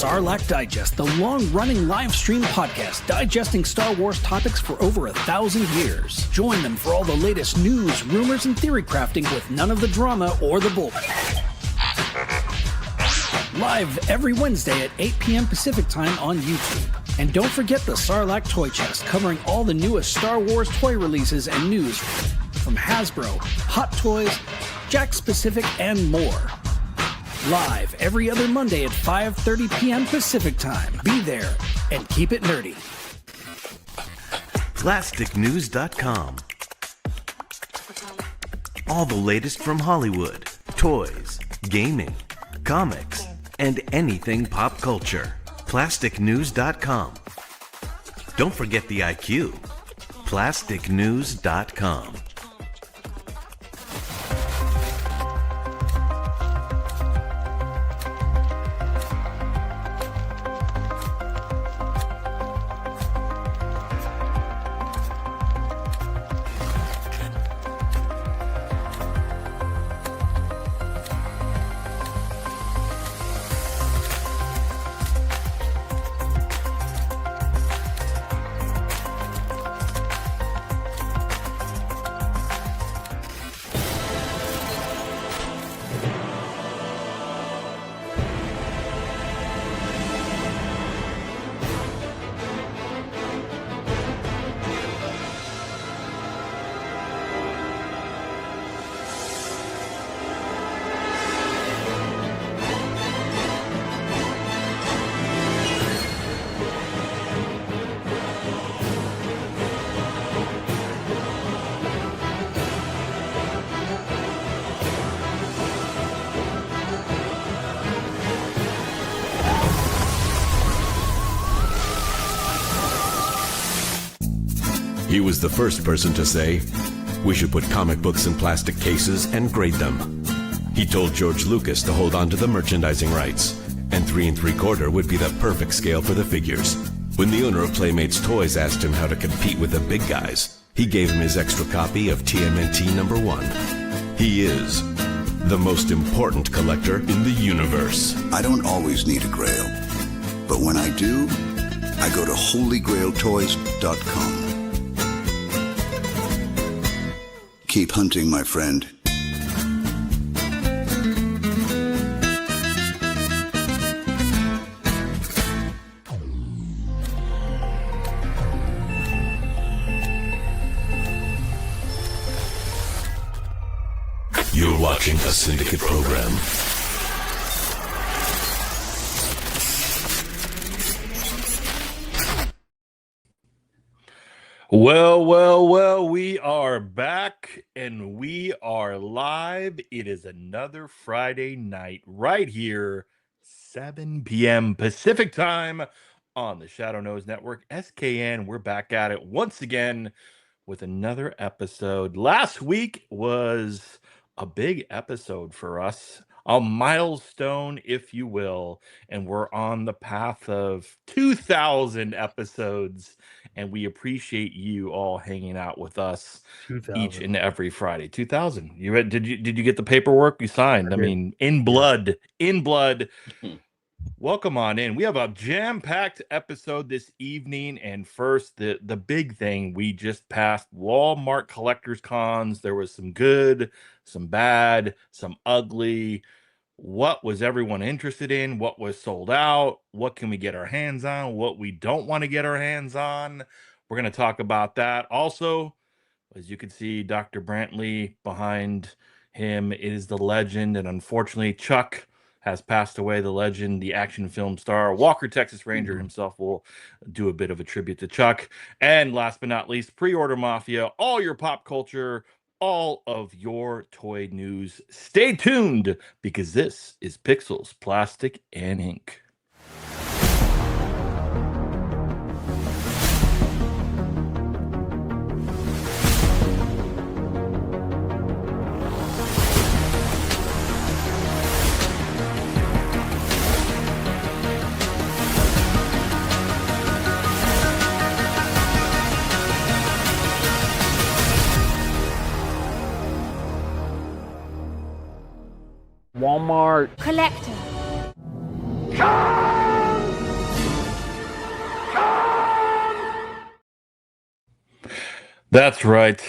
Sarlacc Digest, the long-running live-stream podcast digesting Star Wars topics for over 1,000 years. Join them for all the latest news, rumors, and theory crafting with none of the drama or the bull. Live every Wednesday at 8 p.m. Pacific Time on YouTube. And don't forget the Sarlacc Toy Chest, covering all the newest Star Wars toy releases and news from Hasbro, Hot Toys, Jakks Pacific, and more. Live every other Monday at 5:30 p.m. Pacific Time. Be there and keep it nerdy. PlasticNews.com. All the latest from Hollywood, toys, gaming, comics, and anything pop culture. PlasticNews.com. Don't forget the IQ. PlasticNews.com. He was the first person to say, we should put comic books in plastic cases and grade them. He told George Lucas to hold on to the merchandising rights, and 3 3/4 would be the perfect scale for the figures. When the owner of Playmates Toys asked him how to compete with the big guys, he gave him his extra copy of TMNT #1. He is the most important collector in the universe. I don't always need a grail, but when I do, I go to holygrailtoys.com. Keep hunting, my friend. You're watching a Syndicate program. Well, we are back and we are live. It is another Friday night right here, 7 p.m. Pacific Time on the Shadow Nose Network, SKN. We're back at it once again with another episode. Last week was a big episode for us, a milestone, if you will, and we're on the path of 2,000 episodes. And we appreciate you all hanging out with us each and every Friday. 2,000. Did you get the paperwork you signed? I mean, in blood. Welcome on in. We have a jam-packed episode this evening. And first, the big thing, we just passed Walmart Collectors Cons. There was some good, some bad, some ugly. What was everyone interested in? What was sold out? What can we get our hands on? What we don't want to get our hands on? We're going to talk about that. Also, as you can see, Dr. Brantley behind him is the legend. And unfortunately, Chuck has passed away, the legend, the action film star. Walker, Texas Ranger himself will do a bit of a tribute to Chuck. And last but not least, Pre-Order Mafia, all your pop culture, all of your toy news. Stay tuned because this is Pixels, Plastic, and Ink. Walmart Collector. Cons! That's right.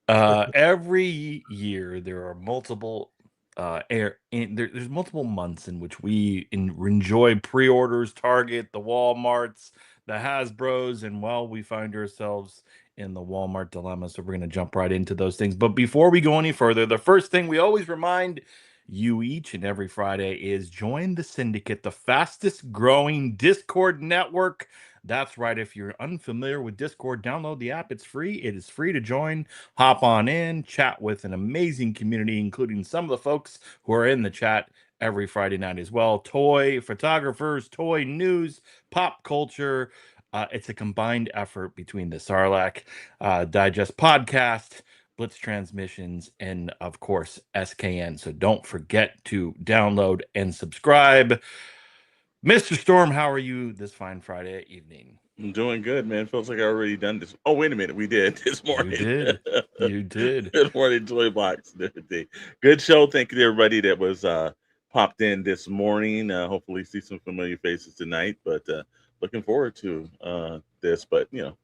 Every year there are multiple there's multiple months in which we enjoy pre-orders, Target, the Walmarts, the Hasbros, and well, we find ourselves in the Walmart dilemma. So we're going to jump right into those things. But before we go any further, the first thing we always remind you each and every Friday is join the syndicate, the fastest growing Discord network. That's right. If you're unfamiliar with Discord, download the app. It's free. It is free to join. Hop on in, chat with an amazing community, including some of the folks who are in the chat every Friday night as well. Toy photographers, toy news, pop culture. It's a combined effort between the Sarlacc Digest podcast, Blitz Transmissions, and of course, SKN. So don't forget to download and subscribe. Mr. Storm, how are you this fine Friday evening? I'm doing good, man. Feels like I already done this. Oh, wait a minute. We did this morning. You did. You did. Good morning, Toy Box. Good show. Thank you to everybody that was popped in this morning. Hopefully see some familiar faces tonight, but looking forward to this. But, a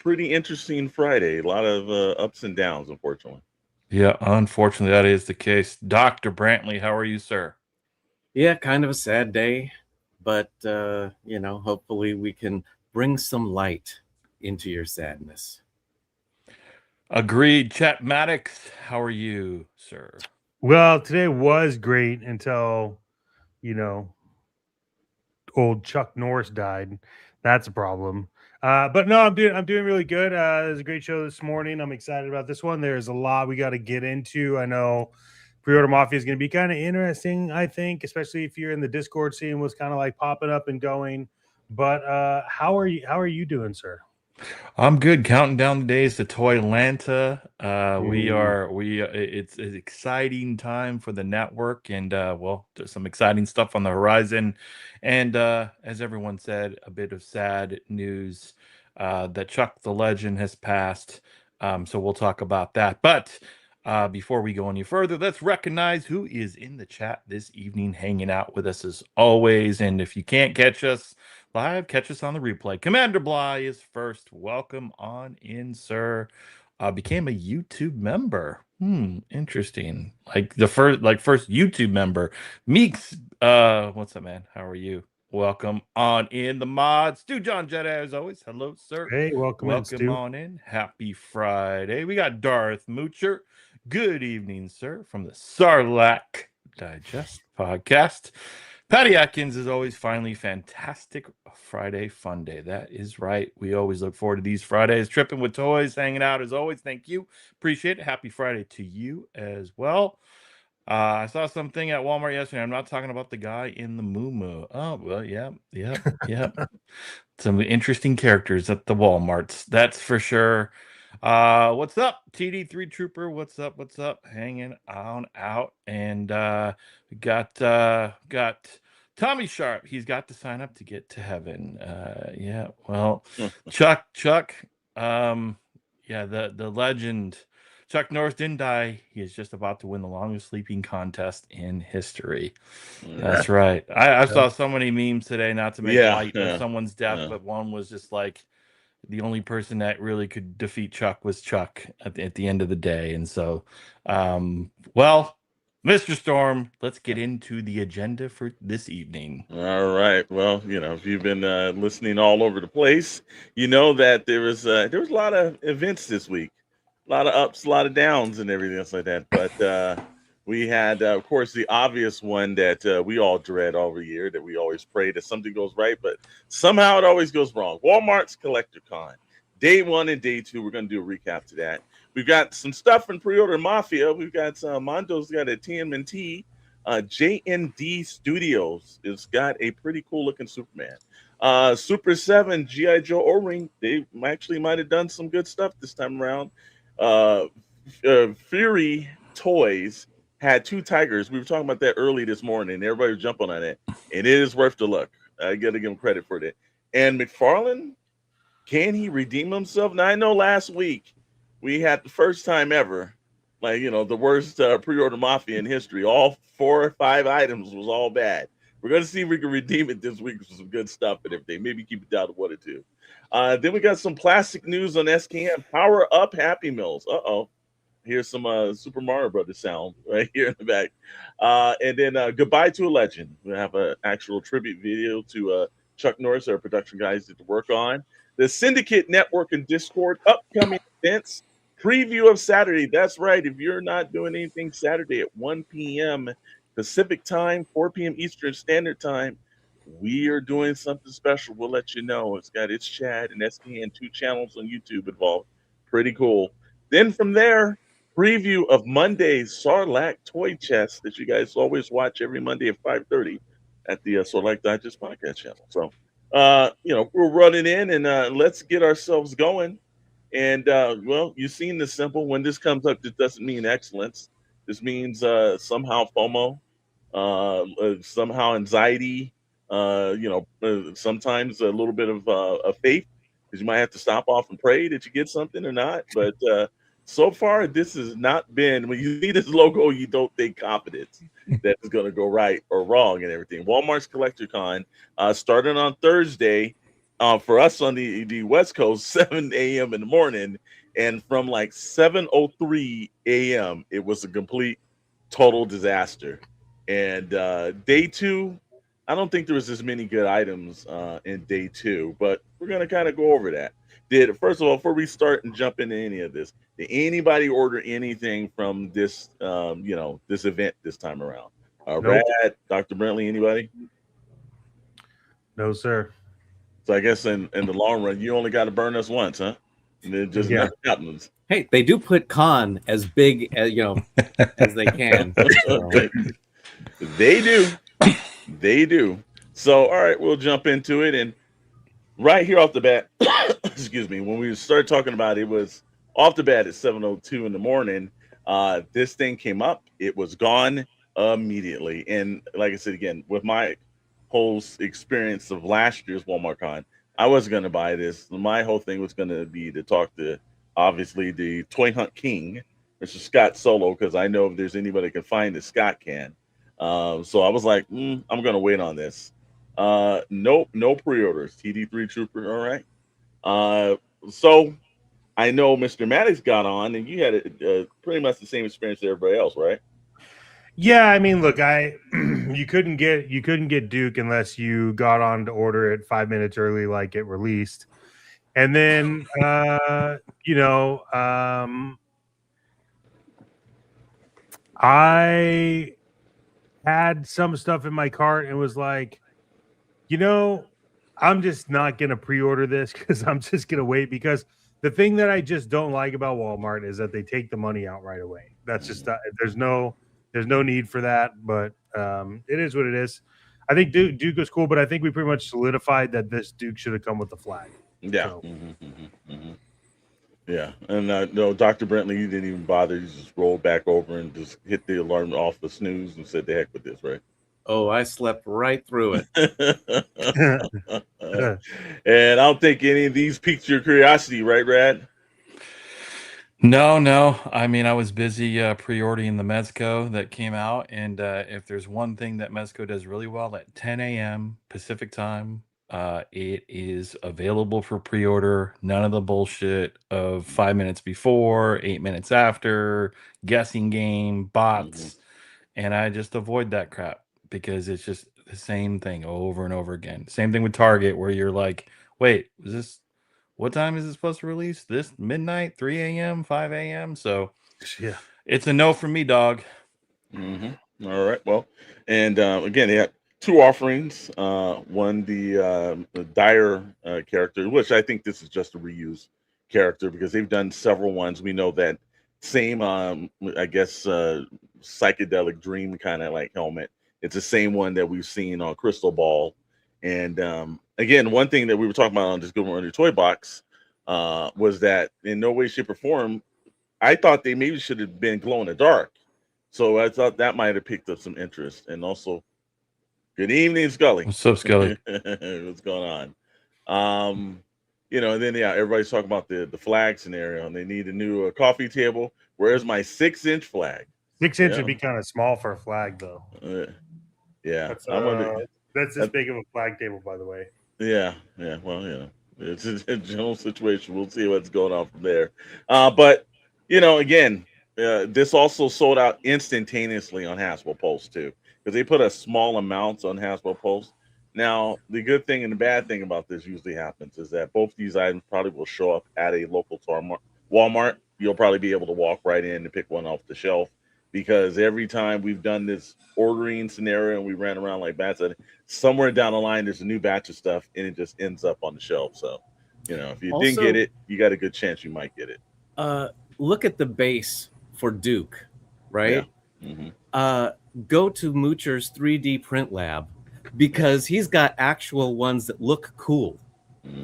pretty interesting Friday. A lot of ups and downs, unfortunately. Yeah, unfortunately, that is the case. Dr. Brantley, how are you, sir? Yeah, kind of a sad day, but, hopefully we can bring some light into your sadness. Agreed. Chet Maddox, how are you, sir? Well, today was great until, old Chuck Norris died. That's a problem. But no, I'm doing really good. It was a great show this morning. I'm excited about this one. There's a lot we got to get into. I know Pre-Order Mafia is going to be kind of interesting, I think, especially if you're in the Discord scene, was kind of like popping up and going. But how are you doing, sir? I'm good. Counting down the days to Toy Atlanta. It's an exciting time for the network, and there's some exciting stuff on the horizon. And as everyone said, a bit of sad news that Chuck the Legend has passed. So we'll talk about that. But before we go any further, let's recognize who is in the chat this evening, hanging out with us as always. And if you can't catch us live, catch us on the replay. Commander Bly is first. Welcome on in, sir. Became a YouTube member. Interesting. Like the first YouTube member. Meeks, what's up, man? How are you? Welcome on in. The mods. Stu John Jedi, as always. Hello, sir. Hey, welcome on in. Happy Friday. We got Darth Moocher. Good evening, sir, from the Sarlacc Digest podcast. Patty Atkins, is always, finally, fantastic Friday fun day. That is right. We always look forward to these Fridays. Tripping with toys, hanging out as always. Thank you. Appreciate it. Happy Friday to you as well. I saw something at Walmart yesterday. I'm not talking about the guy in the moo. Oh, well, yeah. Some interesting characters at the Walmarts. That's for sure. What's up, TD3 Trooper? What's up? Hanging on out. And we got Tommy Sharp. He's got to sign up to get to heaven. Chuck, the legend. Chuck Norris didn't die. He is just about to win the longest sleeping contest in history. That's right. I saw so many memes today, not to make light of someone's death, but one was just like, the only person that really could defeat Chuck was Chuck at the end of the day. And so, Mr. Storm, let's get into the agenda for this evening. All right. Well, if you've been listening all over the place, you know that there was a lot of events this week, a lot of ups, a lot of downs, and everything else like that. But we had, of course, the obvious one that we all dread every year, that we always pray that something goes right, but somehow it always goes wrong. Walmart's Collector Con, day 1 and day 2. We're going to do a recap to that. We've got some stuff in Pre-Order Mafia. We've got Mondo's got a TMNT. JND Studios has got a pretty cool looking Superman. Super 7 G.I. Joe O-Ring. They actually might have done some good stuff this time around. Fury Toys had 2 tigers. We were talking about that early this morning. Everybody was jumping on it. And it is worth the look. I got to give him credit for that. And McFarlane, can he redeem himself? Now, I know last week we had the first time ever, the worst pre-order mafia in history. All 4 or 5 items was all bad. We're going to see if we can redeem it this week for some good stuff and everything. Maybe keep it down to 1 or 2. Then we got some plastic news on SKM. Power up Happy Meals. Uh-oh. Here's some Super Mario Brothers sound right here in the back. And then Goodbye to a Legend. We have an actual tribute video to Chuck Norris, our production guys, did the work on. The Syndicate Network and Discord upcoming events. Preview of Saturday. That's right. If you're not doing anything Saturday at 1 p.m. Pacific time, 4 p.m. Eastern Standard Time, we are doing something special. We'll let you know. It's got its Chad and SKN 2 channels on YouTube involved. Pretty cool. Then from there, preview of Monday's Sarlacc toy chest that you guys always watch every Monday at 5:30 at the Sarlacc Digest podcast channel. So, we're running in and let's get ourselves going. And, you've seen the simple. When this comes up, this doesn't mean excellence. This means somehow FOMO, somehow anxiety, sometimes a little bit of faith, because you might have to stop off and pray that you get something or not. But so far, this has not been, when you see this logo, you don't think confidence that it's going to go right or wrong and everything. Walmart's Collector Con started on Thursday for us on the West Coast, 7 a.m. in the morning. And from like 7:03 a.m., it was a complete, total disaster. And day 2, I don't think there was as many good items in day 2, but we're going to kind of go over that. First of all, before we start and jump into any of this, did anybody order anything from this, this event this time around? Nope. Rad, Dr. Brentley, anybody? No, sir. So I guess in the long run, you only got to burn us once, huh? And it just nothing happens. Hey, they do put con as big as as they can. So. They do. They do. So, all right, we'll jump into it. And right here off the bat, excuse me, when we started talking about it, it was off the bat at 7:02 in the morning. This thing came up. It was gone immediately. And like I said, again, with my whole experience of last year's Walmart Con, I wasn't going to buy this. My whole thing was going to be to talk to, obviously, the Toy Hunt King, Mr. Scott Solo, because I know if there's anybody can find it, Scott can. So I was like, I'm going to wait on this. No pre-orders. TD3 Trooper, all right. So I know Mr. Maddox got on, and you had pretty much the same experience as everybody else, right? Yeah, I mean, look, you couldn't get Duke unless you got on to order it 5 minutes early, like it released, and then I had some stuff in my cart and was like, I'm just not gonna pre-order this because I'm just gonna wait, because the thing that I just don't like about Walmart is that they take the money out right away. That's just there's no need for that, but it is what it is. I think Duke was cool, but I think we pretty much solidified that this Duke should have come with the flag. Yeah. So. Yeah. And no, Dr. Brentley, you didn't even bother. You just rolled back over and just hit the alarm off the snooze and said, the heck with this, right? Oh, I slept right through it. And I don't think any of these piqued your curiosity, right, Rad? No. I mean, I was busy pre-ordering the Mezco that came out, and if there's one thing that Mezco does really well at 10 a.m. Pacific time, it is available for pre-order. None of the bullshit of 5 minutes before, 8 minutes after, guessing game, bots, and I just avoid that crap because it's just the same thing over and over again. Same thing with Target, where you're like, wait, what time is it supposed to release? This midnight, 3 a.m., 5 a.m.? So, yeah, it's a no for me, dog. All right. Well, and again, they have 2 offerings. One, the Dyer character, which I think this is just a reuse character because they've done several ones. We know that same, I guess, psychedelic dream kind of like helmet. It's the same one that we've seen on Crystal Ball. And again, one thing that we were talking about on this Good Morning Toy Box was that in no way, shape, or form, I thought they maybe should have been glow in the dark. So I thought that might have picked up some interest. And also, good evening, Scully. What's up, Scully? What's going on? And then everybody's talking about the flag scenario, and they need a new coffee table. Where's my 6-inch flag? 6 inch would be kind of small for a flag, though. Yeah, That's I wonder. that's this big of a flag table, by the way. Yeah, yeah. Well, it's a general situation. We'll see what's going on from there. But again, this also sold out instantaneously on Hasbro Pulse too, because they put a small amount on Hasbro Pulse. Now, the good thing and the bad thing about this usually happens is that both these items probably will show up at a local Walmart. You'll probably be able to walk right in and pick one off the shelf, because every time we've done this ordering scenario and we ran around like bats, somewhere down the line there's a new batch of stuff and it just ends up on the shelf. So, if you didn't get it, you got a good chance you might get it. Look at the base for Duke, right? Yeah. Go to Moocher's 3D print lab, because he's got actual ones that look cool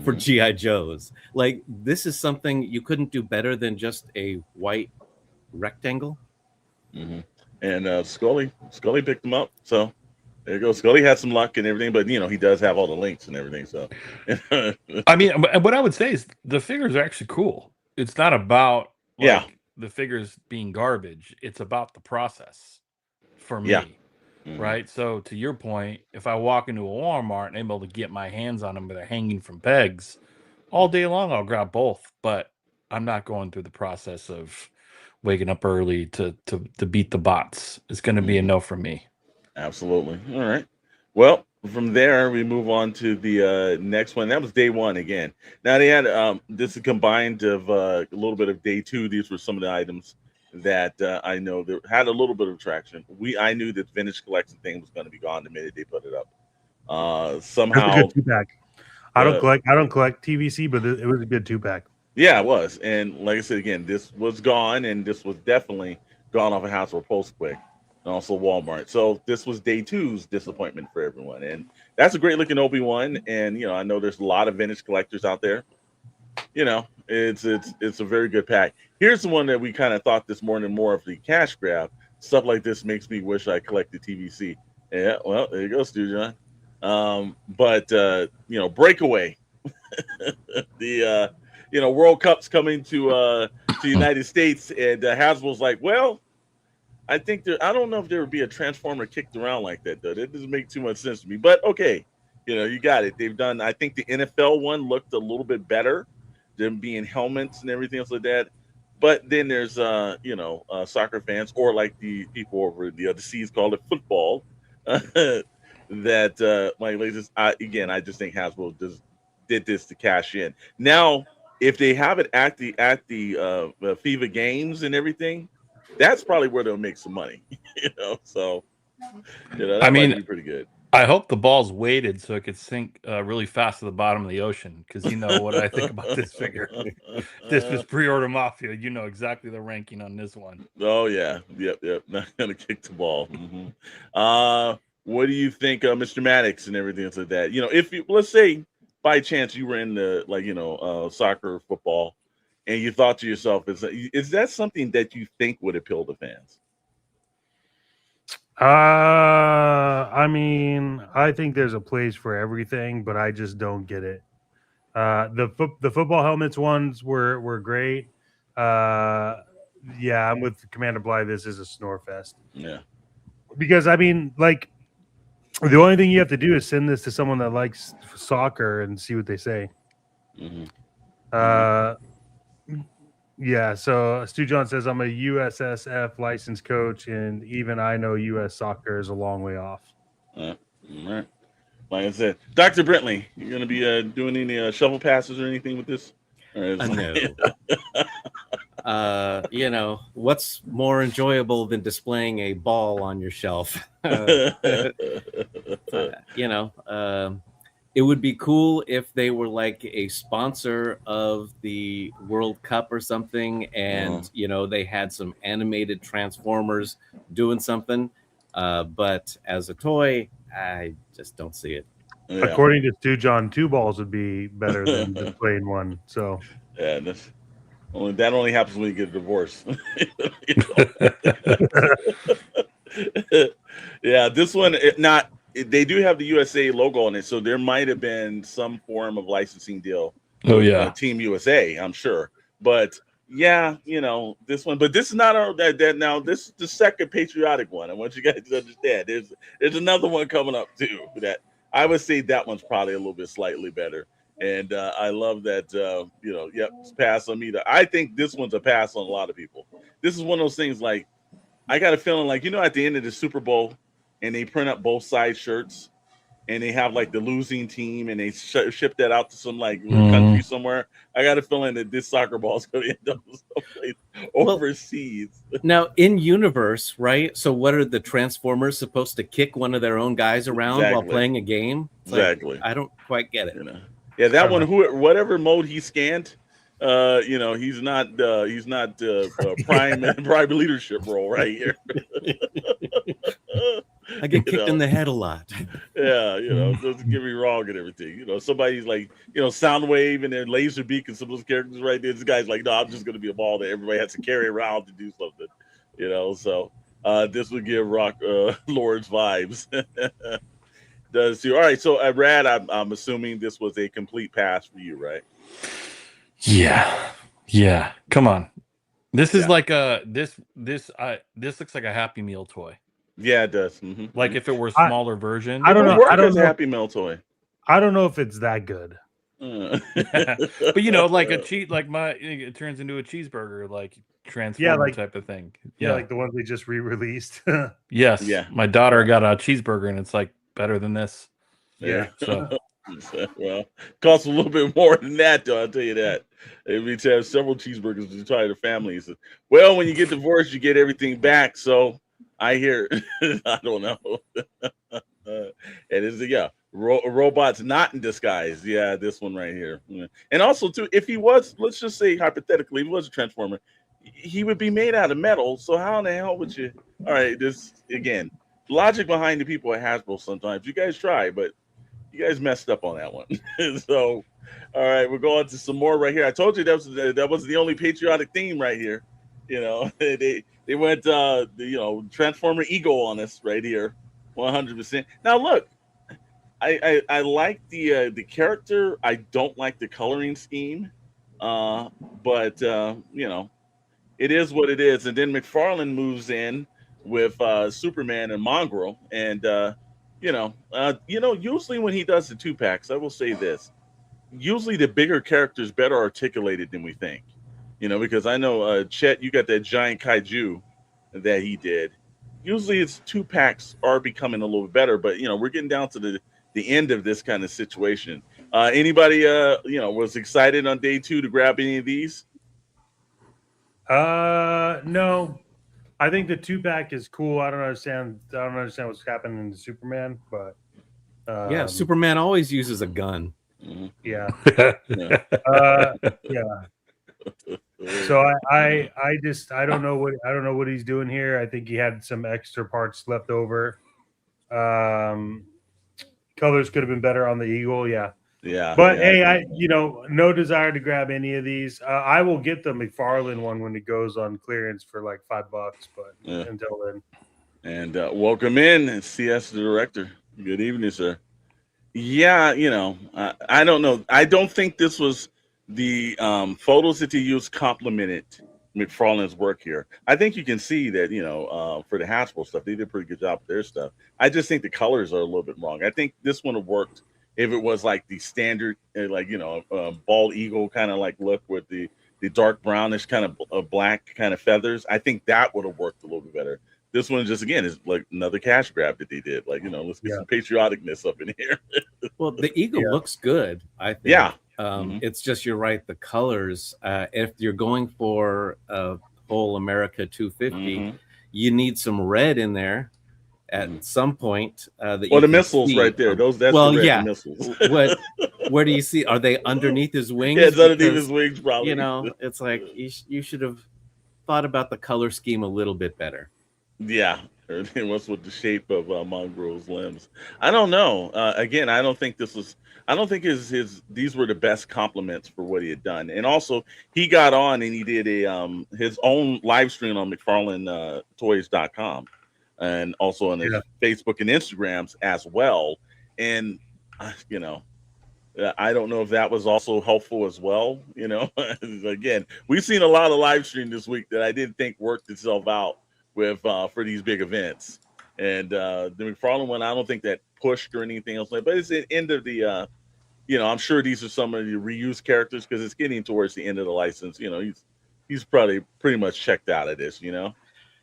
for GI Joes. Like, this is something you couldn't do better than just a white rectangle. And Scully picked them up, so there you go. Scully had some luck and everything, but he does have all the links and everything. So, I mean, what I would say is the figures are actually cool. It's not about the figures being garbage. It's about the process for me, right? So to your point, if I walk into a Walmart and I'm able to get my hands on them, but they're hanging from pegs all day long, I'll grab both. But I'm not going through the process of waking up early to beat the bots. It's going to be a no for me. Absolutely. All right. Well, from there we move on to the next one. That was day one again. Now they had this is combined of a little bit of day two. These were some of the items that I know that had a little bit of traction. I knew that vintage collection thing was going to be gone the minute they put it up. Somehow, That's a good 2-pack. I don't collect TVC, but it was a good 2-pack. Yeah, it was. And like I said again, this was gone, and this was definitely gone off of Hasbro Pulse quick, and also Walmart. So this was day two's disappointment for everyone, and that's a great looking Obi-Wan. And I know there's a lot of vintage collectors out there. It's a very good pack. Here's the one that we kind of thought this morning more of the cash grab. Stuff like this makes me wish I collected TVC. Yeah, well, there you go, Stu John. But Breakaway, the World Cup's coming to the United States, and Hasbro's like, well, I don't know if there would be a Transformer kicked around like that, though. That doesn't make too much sense to me. But okay, you got it. They've done. I think the NFL one looked a little bit better, them being helmets and everything else like that. But then there's soccer fans, or like the people over the other seas call it football. That I just think Hasbro just did this to cash in. Now, if they have it at the FIFA games and everything, that's probably where they'll make some money. So that might be pretty good. I hope the ball's weighted so it could sink really fast to the bottom of the ocean, because you know what I think about this figure. This was Pre-Order Mafia. You know exactly the ranking on this one. Oh yeah, yep. Not gonna kick the ball. What do you think, Mr. Maddox and everything like that? If you, let's say by chance you were in the soccer, football, and you thought to yourself, is that something that you think would appeal to fans? I mean, I think there's a place for everything, but I just don't get it. The football helmets ones were great. Yeah, I'm with Commander Bly. This is a snore fest. Yeah, because I mean, like, the only thing you have to do is send this to someone that likes soccer and see what they say. Yeah, so Stu John says, I'm a USSF licensed coach, and even I know U.S. soccer is a long way off. All right. Like I said, Dr. Brentley, you going to be doing any shovel passes or anything with this? No. What's more enjoyable than displaying a ball on your shelf? It would be cool if they were like a sponsor of the World Cup or something, and they had some animated Transformers doing something. But as a toy, I just don't see it. Yeah. According to Stu John, 2 balls would be better than displaying one. So yeah, that only happens when you get a divorce. Yeah, this one they do have the USA logo on it, so there might have been some form of licensing deal. Oh yeah, Team USA, I'm sure. But yeah, this one, but this is not that now. This is the second patriotic one. I want you guys to understand. There's another one coming up too. That I would say that one's probably a little bit slightly better. And I love that. Yep, it's pass on me. I think this one's a pass on a lot of people. This is one of those things. Like I got a feeling like at the end of the Super Bowl, and they print up both side shirts. And they have like the losing team, and they ship that out to some country somewhere. I got a feeling that this soccer ball is going to end up someplace overseas. Now, in universe, right? So, what are the Transformers supposed to kick one of their own guys around while playing a game? Exactly. I don't quite get it. Yeah, that one. Whatever mode he scanned, he's not prime leadership role right here. I get kicked in the head a lot. Yeah, doesn't get me wrong and everything. Somebody's like, Soundwave and then Laserbeak and some of those characters right there. This guy's like, no, I'm just going to be a ball that everybody has to carry around to do something. So this would give Rock Lords vibes. Does too. All right, so Rad, I'm assuming this was a complete pass for you, right? Yeah. Come on, this is like this looks like a Happy Meal toy. Yeah, it does. Mm-hmm. Like if it were a smaller version. I don't know. I don't know. Happy Meal toy. I don't know if it's that good. But like it turns into a cheeseburger, like transformer type of thing. Yeah, like the ones they just re-released. Yes. Yeah. My daughter got a cheeseburger, and it's like better than this. Yeah. So. Well, costs a little bit more than that, though. I'll tell you that. It means to have several cheeseburgers to try the families. Well, when you get divorced, you get everything back. So I hear, I don't know. And it's robots not in disguise. Yeah, this one right here. And also, too, if he was, let's just say hypothetically, if he was a Transformer, he would be made out of metal. So how in the hell would you? All right, this again, logic behind the people at Hasbro. Sometimes you guys try, but you guys messed up on that one. So, all right, we're going to some more right here. I told you that was the only patriotic theme right here. They went Transformer ego on us right here, 100%. Now look, I like the character. I don't like the coloring scheme, but it is what it is. And then McFarlane moves in with Superman and Mongrel, and usually when he does the 2-packs, I will say this: usually the bigger character is better articulated than we think. Because I know Chet, you got that giant kaiju that he did. Usually his 2-packs are becoming a little bit better, but we're getting down to the end of this kind of situation. Anybody was excited on day 2 to grab any of these? No. I think the 2-pack is cool. I don't understand what's happening in the Superman, but Superman always uses a gun. Yeah. So I don't know what he's doing here. I think he had some extra parts left over. Colors could have been better on the Eagle, yeah. Yeah. But hey, I no desire to grab any of these. I will get the McFarlane one when it goes on clearance for like $5, but until then. And welcome in, CS the director. Good evening, sir. Yeah, I don't know. I don't think this was the photos that you used complimented McFarlane's work here. I think you can see that, for the Hasbro stuff, they did a pretty good job with their stuff. I just think the colors are a little bit wrong. I think this one would have worked if it was like the standard, bald eagle kind of like look with the dark brownish kind of black kind of feathers. I think that would have worked a little bit better. This one just, again, is like another cash grab that they did. Like, let's get some patrioticness up in here. Well, the eagle looks good, I think. Yeah. It's just, you're right, the colors. If you're going for a whole America 250, you need some red in there at some point. The missiles right there. That's the red missiles. Where do you see? Are they underneath his wings? Yeah, it's underneath his wings, probably. It's like you should have thought about the color scheme a little bit better. Yeah. What's with the shape of Mongrel's limbs? I don't know. Again, I don't think these were the best compliments for what he had done. And also, he got on and he did his own live stream on McFarlanetoys.com and also on his Facebook and Instagrams as well. And I don't know if that was also helpful as well. Again, we've seen a lot of live stream this week that I didn't think worked itself out with for these big events. And the McFarlane one, I don't think that pushed or anything else like. But it's the end of the. I'm sure these are some of the reused characters because it's getting towards the end of the license. He's probably pretty much checked out of this.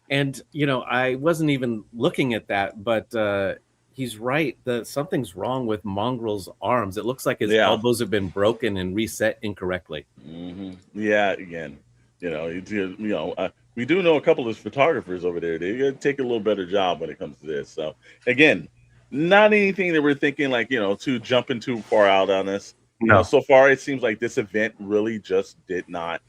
And I wasn't even looking at that, but he's right. Something's wrong with Mongrel's arms. It looks like his elbows have been broken and reset incorrectly. Mm-hmm. Yeah, again, we do know a couple of his photographers over there. They gotta take a little better job when it comes to this. So again, not anything that we're thinking like to jumping too far out on this. No. So far it seems like this event really just did not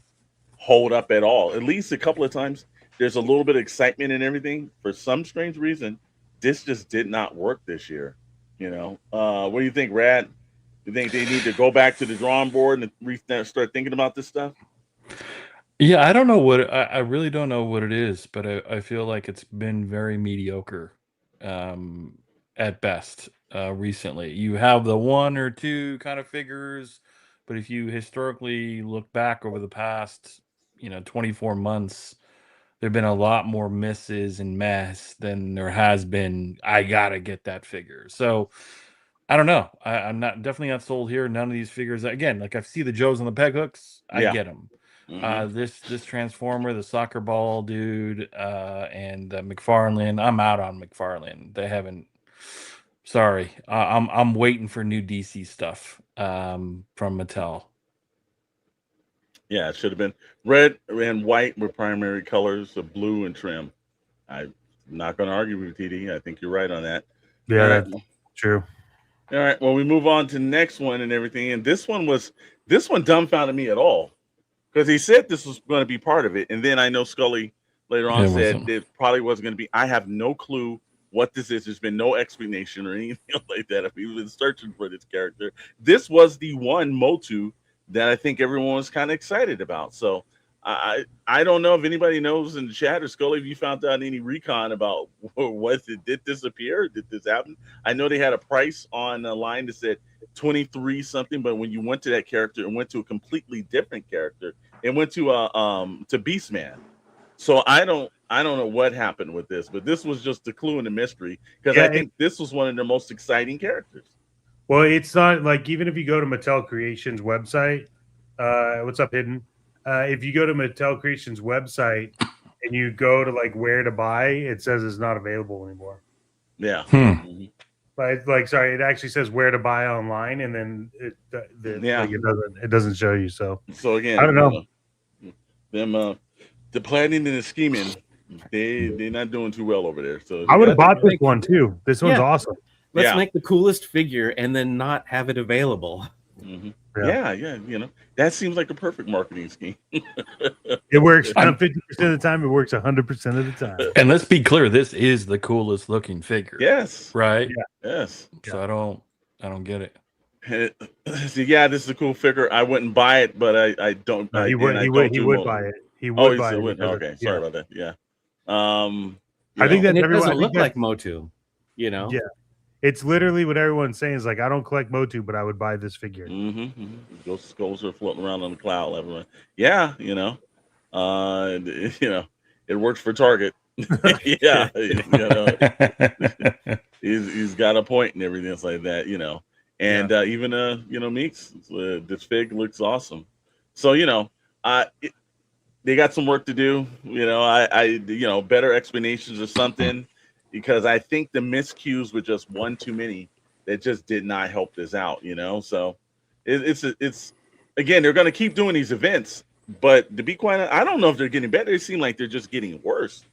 hold up at all. At least a couple of times there's a little bit of excitement and everything. For some strange reason, this just did not work this year. What do you think, Rad? You think they need to go back to the drawing board and start thinking about this stuff? Yeah, I don't know I really don't know what it is, but I feel like it's been very mediocre at best recently. You have the one or two kind of figures, but if you historically look back over the past 24 months, there've been a lot more misses and mess than there has been. I gotta get that figure. So I don't know. I'm definitely not sold here. None of these figures. Again, like I see the Joes on the peg hooks. I get them. Mm-hmm. This Transformer, the soccer ball dude, and McFarlane. I'm out on McFarlane. They haven't. Sorry, I'm waiting for new DC stuff from Mattel. Yeah, it should have been red and white were primary colors of blue and trim. I'm not going to argue with TD. I think you're right on that. Yeah, that's true. All right. Well, we move on to the next one and everything. And this one dumbfounded me at all because he said this was going to be part of it. And then I know Scully later on said it probably wasn't going to be. I have no clue what this is. There's been no explanation or anything like that. If we've been searching for this character, this was the one Motu that I think everyone was kind of excited about. So I don't know if anybody knows in the chat or Scully, if you found out any recon about did this appear? Did this happen? I know they had a price on the line that said 23 something, but when you went to that character and went to a completely different character, it went to Beastman. So I don't know what happened with this, but this was just the clue in the mystery because I think this was one of their most exciting characters. Well, it's not like even if you go to Mattel Creations website, what's up, Hidden? If you go to Mattel Creations website and you go to like where to buy, it says it's not available anymore. Yeah. But it actually says where to buy online, and then it doesn't show you. So again, I don't know. The planning and the scheming, they're not doing too well over there. So I would have bought this one too. This one's awesome. Let's make the coolest figure and then not have it available. Mm-hmm. Yeah. That seems like a perfect marketing scheme. It works 50% of the time. It works 100% of the time. And let's be clear, this is the coolest looking figure. Yes. Right. Yeah. Yes. So I don't get it. So this is a cool figure. I wouldn't buy it, but I don't. He would buy it. He would buy it. Okay, sorry about that. Yeah. I think that it doesn't look like Motu. Yeah. It's literally what everyone's saying is like, I don't collect Motu, but I would buy this figure. Those skulls are floating around on the cloud. Everyone. Yeah, it works for Target. Yeah, he's got a point and everything else like that, And even Meeks, this fig looks awesome. So they got some work to do. Better explanations or something. Because I think the miscues were just one too many that just did not help this out, So it's again, they're going to keep doing these events, but to be quite honest, I don't know if they're getting better. They seem like they're just getting worse.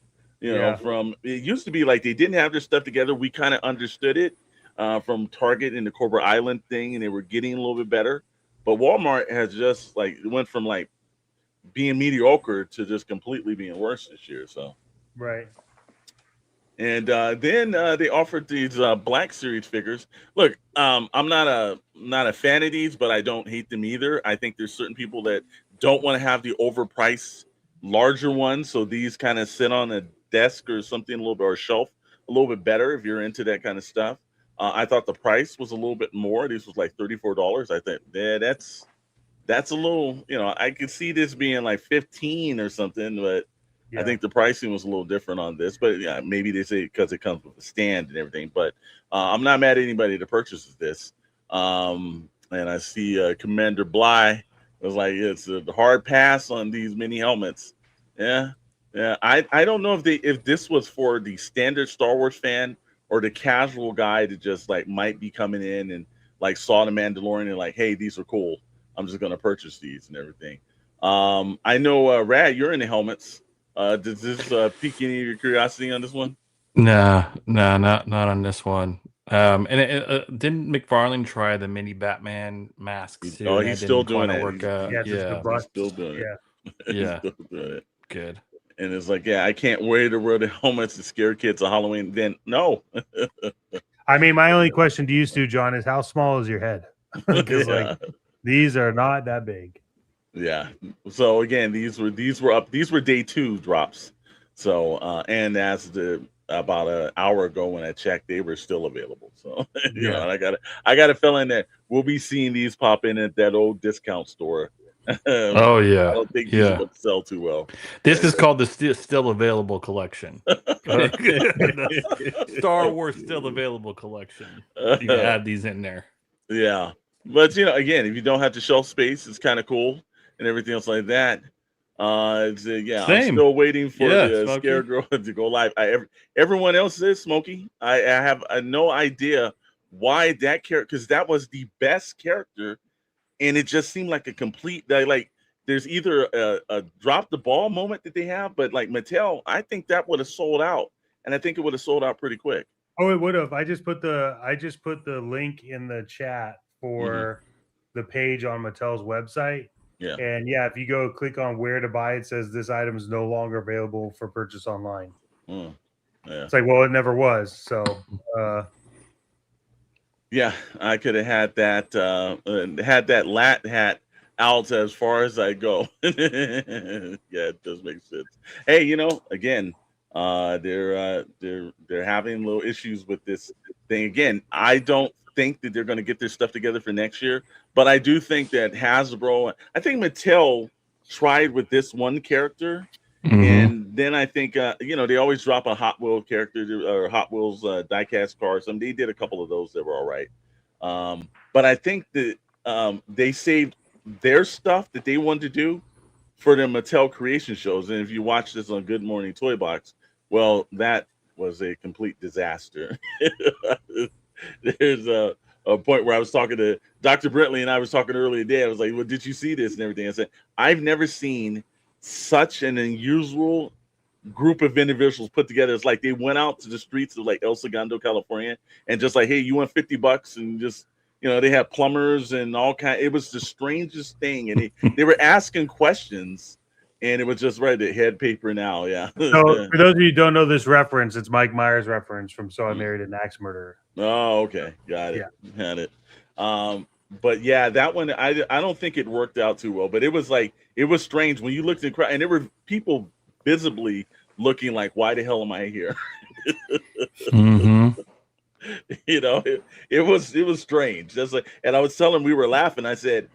From it used to be like they didn't have their stuff together. We kind of understood it from Target and the Cobra Island thing, and they were getting a little bit better. But Walmart has just went from being mediocre to just completely being worse this year. So right. And then they offered these Black Series figures. Look, I'm not a fan of these, but I don't hate them either. I think there's certain people that don't want to have the overpriced larger ones, so these kind of sit on a desk or something a little bit, or a shelf a little bit better if you're into that kind of stuff. I thought the price was a little bit more. This was like $34. I think, yeah, that's a little, I could see this being like 15 or something, but I think the pricing was a little different on this. But yeah, maybe they say because it comes with a stand and everything. But I'm not mad at anybody that purchases this. And I see Commander Bly was like, it's a hard pass on these mini helmets. Yeah. I don't know if this was for the standard Star Wars fan or the casual guy that just like might be coming in and like saw the Mandalorian and like, hey, these are cool. I'm just gonna purchase these and everything. I know, Rad, you're in the helmets. Does this pique any of your curiosity on this one? Nah, not on this one. And didn't McFarlane try the mini Batman masks too? Oh, and he's that still didn't doing quite it. work out. He's still doing it. Yeah. He's still doing it. Good. And it's like, yeah, I can't wait to wear the helmets to scare kids on Halloween. Then no. I mean, my only question to you, Stu John, is how small is your head? Because like these are not that big. Yeah. So again, these were up. These were day 2 drops. So and as about an hour ago when I checked, they were still available. So you know, and I got a feeling that we'll be seeing these pop in at that old discount store. Oh yeah. I don't think these are going to sell too well. This is called the still available collection. Star Wars still available collection. You can add these in there. Yeah. But again, if you don't have the shelf space, it's kind of cool and everything else like that. I'm still waiting for the Scarecrow to go live. Everyone else is Smokey. I have no idea why that character, because that was the best character, and it just seemed like a complete like. There's either a drop the ball moment that they have, but like Mattel, I think that would have sold out, and I think it would have sold out pretty quick. Oh, it would have. I just put the link in the chat for the page on Mattel's website. Yeah. And yeah, if you go click on where to buy, it says this item is no longer available for purchase online. Yeah. It's like, well, it never was. So yeah, I could have had that lat hat out as far as I go. Yeah, it does make sense. Hey, again, they're having little issues with this thing. Again, I don't think that they're going to get their stuff together for next year, but I do think that Hasbro, I think Mattel tried with this one character, and then I think they always drop a Hot Wheels character or Hot Wheels diecast car. They did a couple of those that were all right, but I think that they saved their stuff that they wanted to do for the Mattel creation shows. And if you watch this on Good Morning Toy Box, well, that was a complete disaster. There's a point where I was talking to Dr. Brentley and I was talking earlier today. I was like, well, did you see this and everything? I said, I've never seen such an unusual group of individuals put together. It's like they went out to the streets of like El Segundo, California, and just like, hey, you want $50? And just, they had plumbers and all kind. It was the strangest thing. And they were asking questions. And it was just right at head paper now, yeah. So for those of you who don't know this reference, it's Mike Myers' reference from So I Married an Axe Murderer. Oh, okay. Got it. Yeah. Had it. But yeah, that one, I don't think it worked out too well. But it was strange when you looked in crowd, and there were people visibly looking like, why the hell am I here? It was strange. That's like, and I was telling them, we were laughing. I said,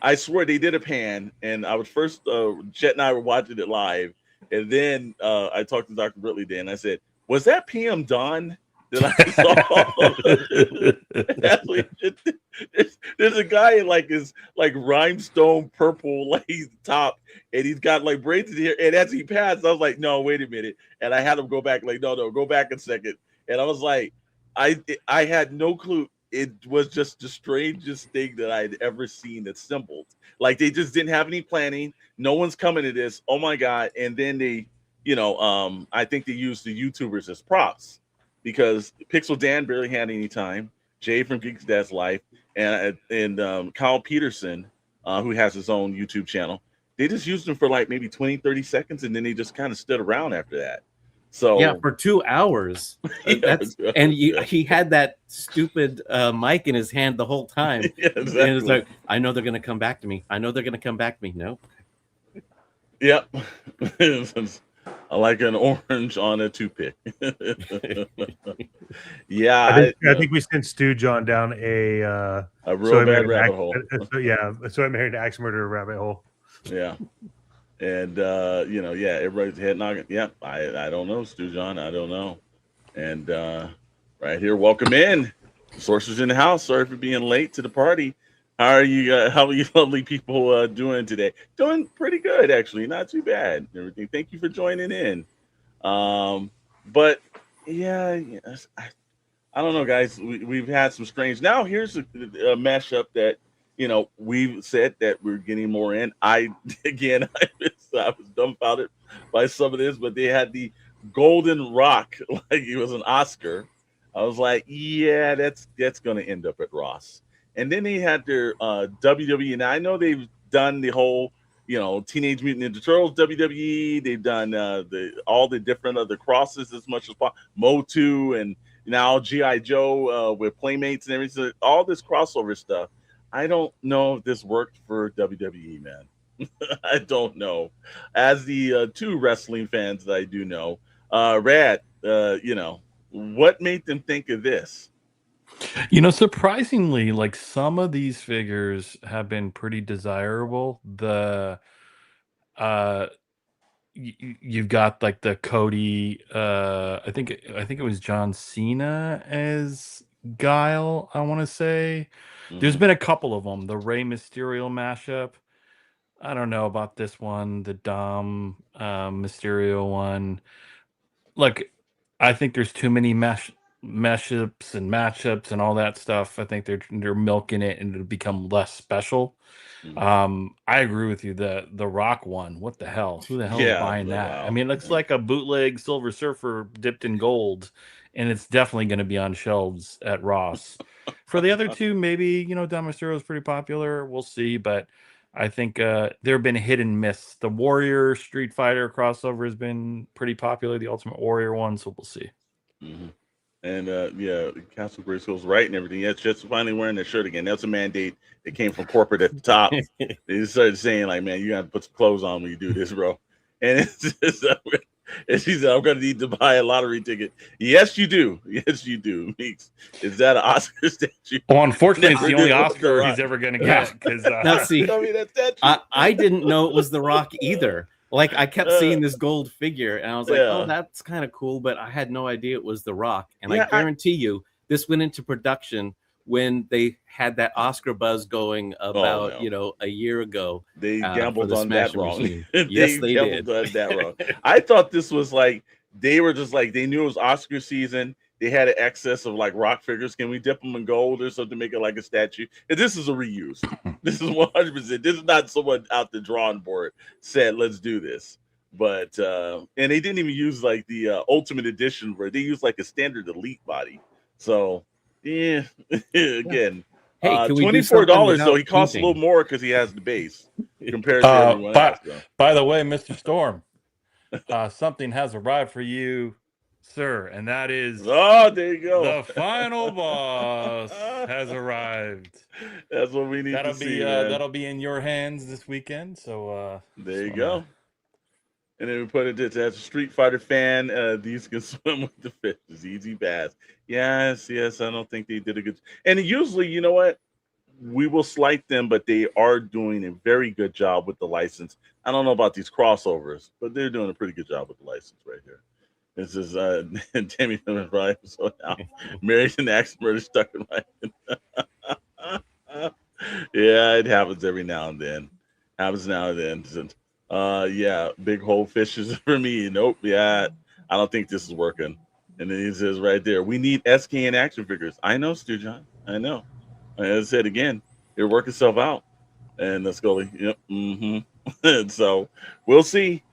I swear they did a pan, and I was first, Chet and I were watching it live, and then I talked to Dr. Brittley then. I said, was that PM Don that I saw? There's a guy in like his like rhinestone purple like top, and he's got like braids in here. And as he passed, I was like, no, wait a minute. And I had him go back, like, no, go back a second. And I was like, I had no clue. It was just the strangest thing that I'd ever seen assembled. Like they just didn't have any planning. No one's coming to this. Oh my God. And then they, I think they used the YouTubers as props because Pixel Dan barely had any time. Jay from Geeks Dad's Life and Kyle Peterson, who has his own YouTube channel. They just used them for like maybe 20, 30 seconds. And then they just kind of stood around after that. So yeah, for 2 hours, he had that stupid mic in his hand the whole time. Yeah, exactly. And it's like, I know they're going to come back to me. No. Yep. like an orange on a toothpick. Yeah, I think we sent Stu John down a real bad rabbit hole. So I married axe murder rabbit hole. Yeah. And everybody's head knocking. Yeah, I don't know, Stu John. I don't know. And right here, welcome in. Sorcerers in the house. Sorry for being late to the party. How are you lovely people doing today? Doing pretty good, actually. Not too bad. Everything. Thank you for joining in. But yeah, I don't know, guys. We've had some strange. Now here's a mashup that we've said that we're getting more in. I was dumbfounded by some of this, but they had the Golden Rock like it was an Oscar. I was like, yeah, that's going to end up at Ross. And then they had their WWE. Now I know they've done the whole, Teenage Mutant Ninja Turtles WWE. They've done all the different other crosses as much as possible. Motu and now G.I. Joe with Playmates and everything. All this crossover stuff. I don't know if this worked for WWE, man. I don't know. As the two wrestling fans that I do know, Rad, what made them think of this? Surprisingly, like some of these figures have been pretty desirable. You've got like the Cody. I think it was John Cena as Guile. I want to say. There's been a couple of them. The Rey Mysterio mashup. I don't know about this one. The Dom Mysterio one. Look, I think there's too many mashups and matchups and all that stuff. I think they're milking it and it'll become less special. I agree with you. The Rock one. What the hell? Who the hell is buying that? Wow. I mean, it looks like a bootleg Silver Surfer dipped in gold, and it's definitely going to be on shelves at Ross. For the other two, maybe Dom Mysterio is pretty popular. We'll see, but I think there have been hit and miss. The Warrior Street Fighter crossover has been pretty popular. The Ultimate Warrior one, so we'll see. Mm-hmm. And Castle Grayskull's right and everything. Yeah, just finally wearing their shirt again. That's a mandate that came from corporate at the top. They started saying like, "Man, you got to put some clothes on when you do this, bro." And it's just, and she said, "I'm going to need to buy a lottery ticket." Yes, you do. Yes, you do. Meeks, is that an Oscar statue? Well, unfortunately, it's the only Oscar he's ever going to get. Because now, see, I didn't know it was The Rock either. Like I kept seeing this gold figure, and I was like, "Oh, that's kind of cool," but I had no idea it was The Rock. And I guarantee you, this went into production when they had that Oscar buzz going about a year ago. They gambled on that wrong. Yes, they did. On that wrong. I thought this was like they were just like they knew it was Oscar season. They had an excess of like Rock figures. Can we dip them in gold or something to make it like a statue? And this is a reuse. This is 100%. This is not someone out the drawing board said, let's do this. But, and they didn't even use like the Ultimate Edition where they used like a standard elite body. So, yeah, again, hey, $24 though. He costs a little more because he has the base compared to everyone else. By the way, Mr. Storm, something has arrived for you, sir, and that is there you go. The final boss has arrived. That's what we need to see. That'll be in your hands this weekend. So there you go. And then we put it as a Street Fighter fan. These can swim with the fishes. Easy bass. Yes. I don't think they did a good. And usually, you know what? We will slight them, but they are doing a very good job with the license. I don't know about these crossovers, but they're doing a pretty good job with the license right here. This is Tammy right. So now married an axe murder stuck in my yeah, it happens every now and then. Big hole fishes for me. Nope. Yeah, I don't think this is working. And then he says right there, we need SKN action figures. I know, Stu John. I know. As I said again, it'll work itself out. And let's go. Yep. And so we'll see.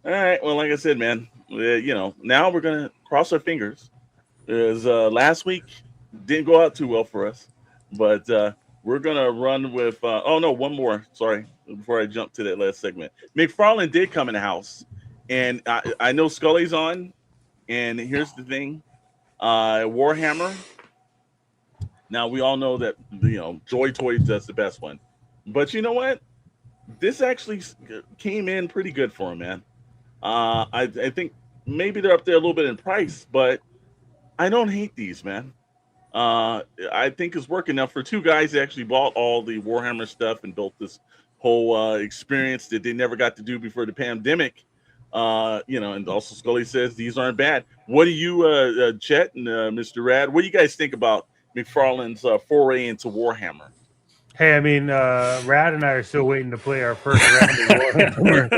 All right. Well, like I said, man. Now we're gonna cross our fingers. Because last week didn't go out too well for us, but we're gonna run with. One more. Sorry, before I jump to that last segment, McFarlane did come in the house, and I know Scully's on. And here's the thing, Warhammer. Now we all know that Joy Toys does the best one, but you know what? This actually came in pretty good for him, man. I think maybe they're up there a little bit in price, but I don't hate these, man. I think it's working now for two guys that actually bought all the Warhammer stuff and built this whole experience that they never got to do before the pandemic. And also Scully says these aren't bad. What do you, Chet and Mr. Rad? What do you guys think about McFarlane's foray into Warhammer? Hey, I mean, Rad and I are still waiting to play our first round of Warhammer.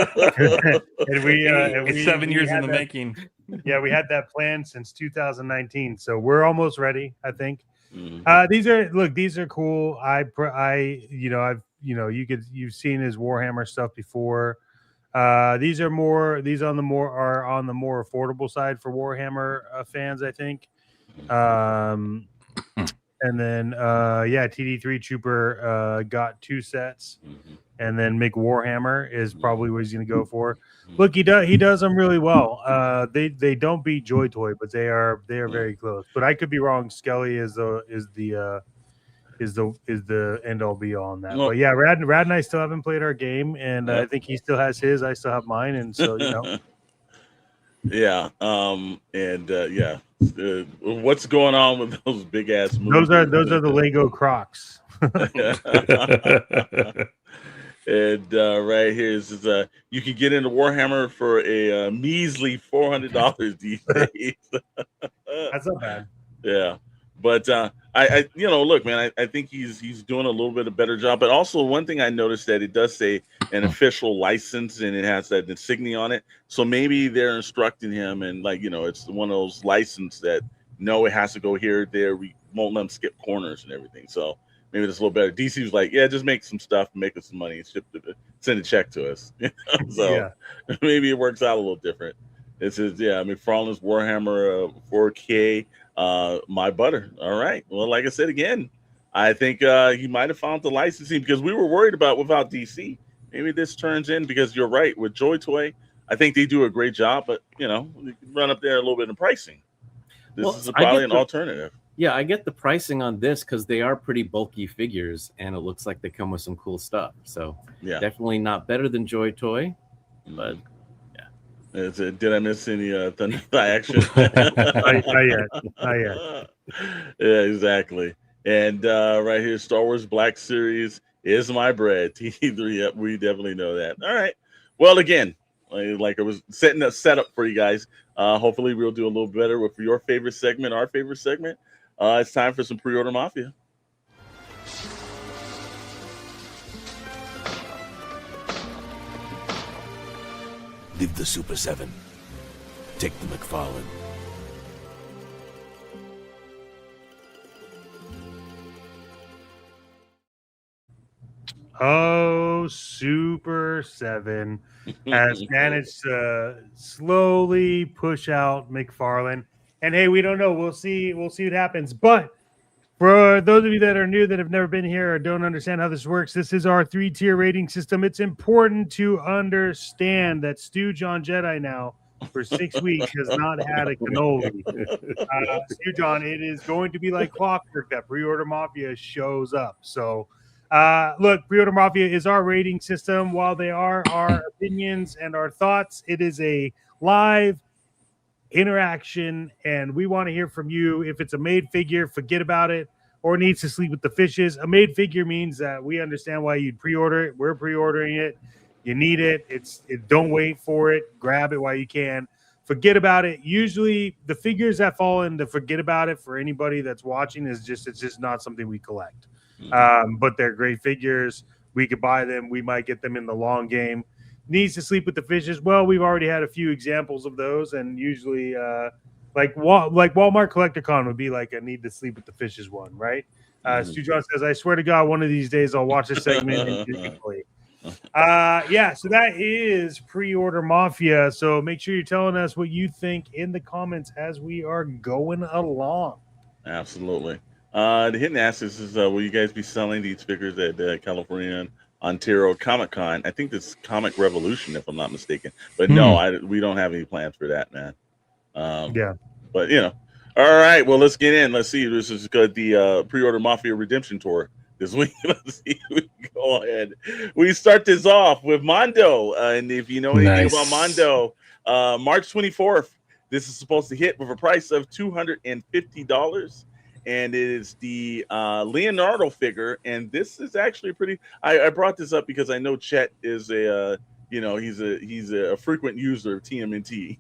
It's 7 years in the making. Yeah, we had that plan since 2019, so we're almost ready, I think. Mhm. These are cool. You've seen his Warhammer stuff before. These are on the more affordable side for Warhammer fans, I think. And then TD3 Trooper got 2 sets, and then Mick Warhammer is probably what he's going to go for. Look, he does them really well. They don't beat Joy Toy, but they are very close. But I could be wrong. Skelly is the end all be all on that. Well, But yeah, Rad and I still haven't played our game, and I think he still has his. I still have mine, and so Yeah. What's going on with those big ass movies? Those are the Lego Crocs. And right here is you can get into Warhammer for a measly $400 these days. That's not bad. Yeah, but I look, man, I think he's doing a little bit of better job. But also one thing I noticed that it does say an official license and it has that insignia on it. So maybe they're instructing him, and it's one of those licenses that it has to go here, there. We won't let him skip corners and everything. So maybe it's a little better. DC was like, yeah, just make some stuff, make us some money, and send a check to us. So maybe it works out a little different. It says, McFarlane's Warhammer 4K. My butter. All right. Well, like I said again, I think he might have found the licensing, because we were worried about without DC. Maybe this turns in, because you're right with Joy Toy. I think they do a great job, but we can run up there a little bit in pricing. This is probably an alternative. Yeah, I get the pricing on this because they are pretty bulky figures, and it looks like they come with some cool stuff. So definitely not better than Joy Toy, but did I miss any Thunder action? Not yet. Yeah, exactly. And right here, Star Wars Black Series is my bread. T3, yep, we definitely know that. All right. Well, again, like I was setting a setup for you guys. Hopefully, we'll do a little better with your favorite segment, our favorite segment. It's time for some Pre-Order Mafia. Leave the Super 7. Take the McFarlane. Oh, Super 7 has managed to slowly push out McFarlane. And hey, we don't know. We'll see what happens. But for those of you that are new, that have never been here or don't understand how this works, this is our 3-tier rating system. It's important to understand that Stu John Jedi now for 6 weeks has not had a cannoli. Stu John, it is going to be like clockwork that Pre-Order Mafia shows up. So look, Pre-Order Mafia is our rating system. While they are our opinions and our thoughts, it is a live interaction, and we want to hear from you. If it's a made figure, forget about it, or needs to sleep with the fishes. A made figure means that we understand why you'd pre-order it. We're pre-ordering it. You need it. Don't wait for it. Grab it while you can. Forget about it. Usually the figures that fall into forget about it for anybody that's watching it's just not something we collect. But they're great figures. We could buy them. We might get them in the long game. Needs to sleep with the fishes. Well, we've already had a few examples of those, and usually like Walmart CollectorCon would be like a need to sleep with the fishes one, right? Stu John says, I swear to God, one of these days I'll watch this segment individually. So that is Pre-Order Mafia. So make sure you're telling us what you think in the comments as we are going along. Absolutely. The hidden asks is, will you guys be selling these figures at California Ontario Comic-Con? I think this Comic Revolution, if I'm not mistaken. But no, we don't have any plans for that, man. But all right. Well, let's get in. Let's see. This is good. The Pre-Order Mafia Redemption Tour this week. Let's see. We go ahead. We start this off with Mondo, and if you know anything about Mondo, March 24th. This is supposed to hit with a price of $250, and it is the Leonardo figure. And this is actually pretty. I brought this up because I know Chet is a he's a frequent user of TMNT.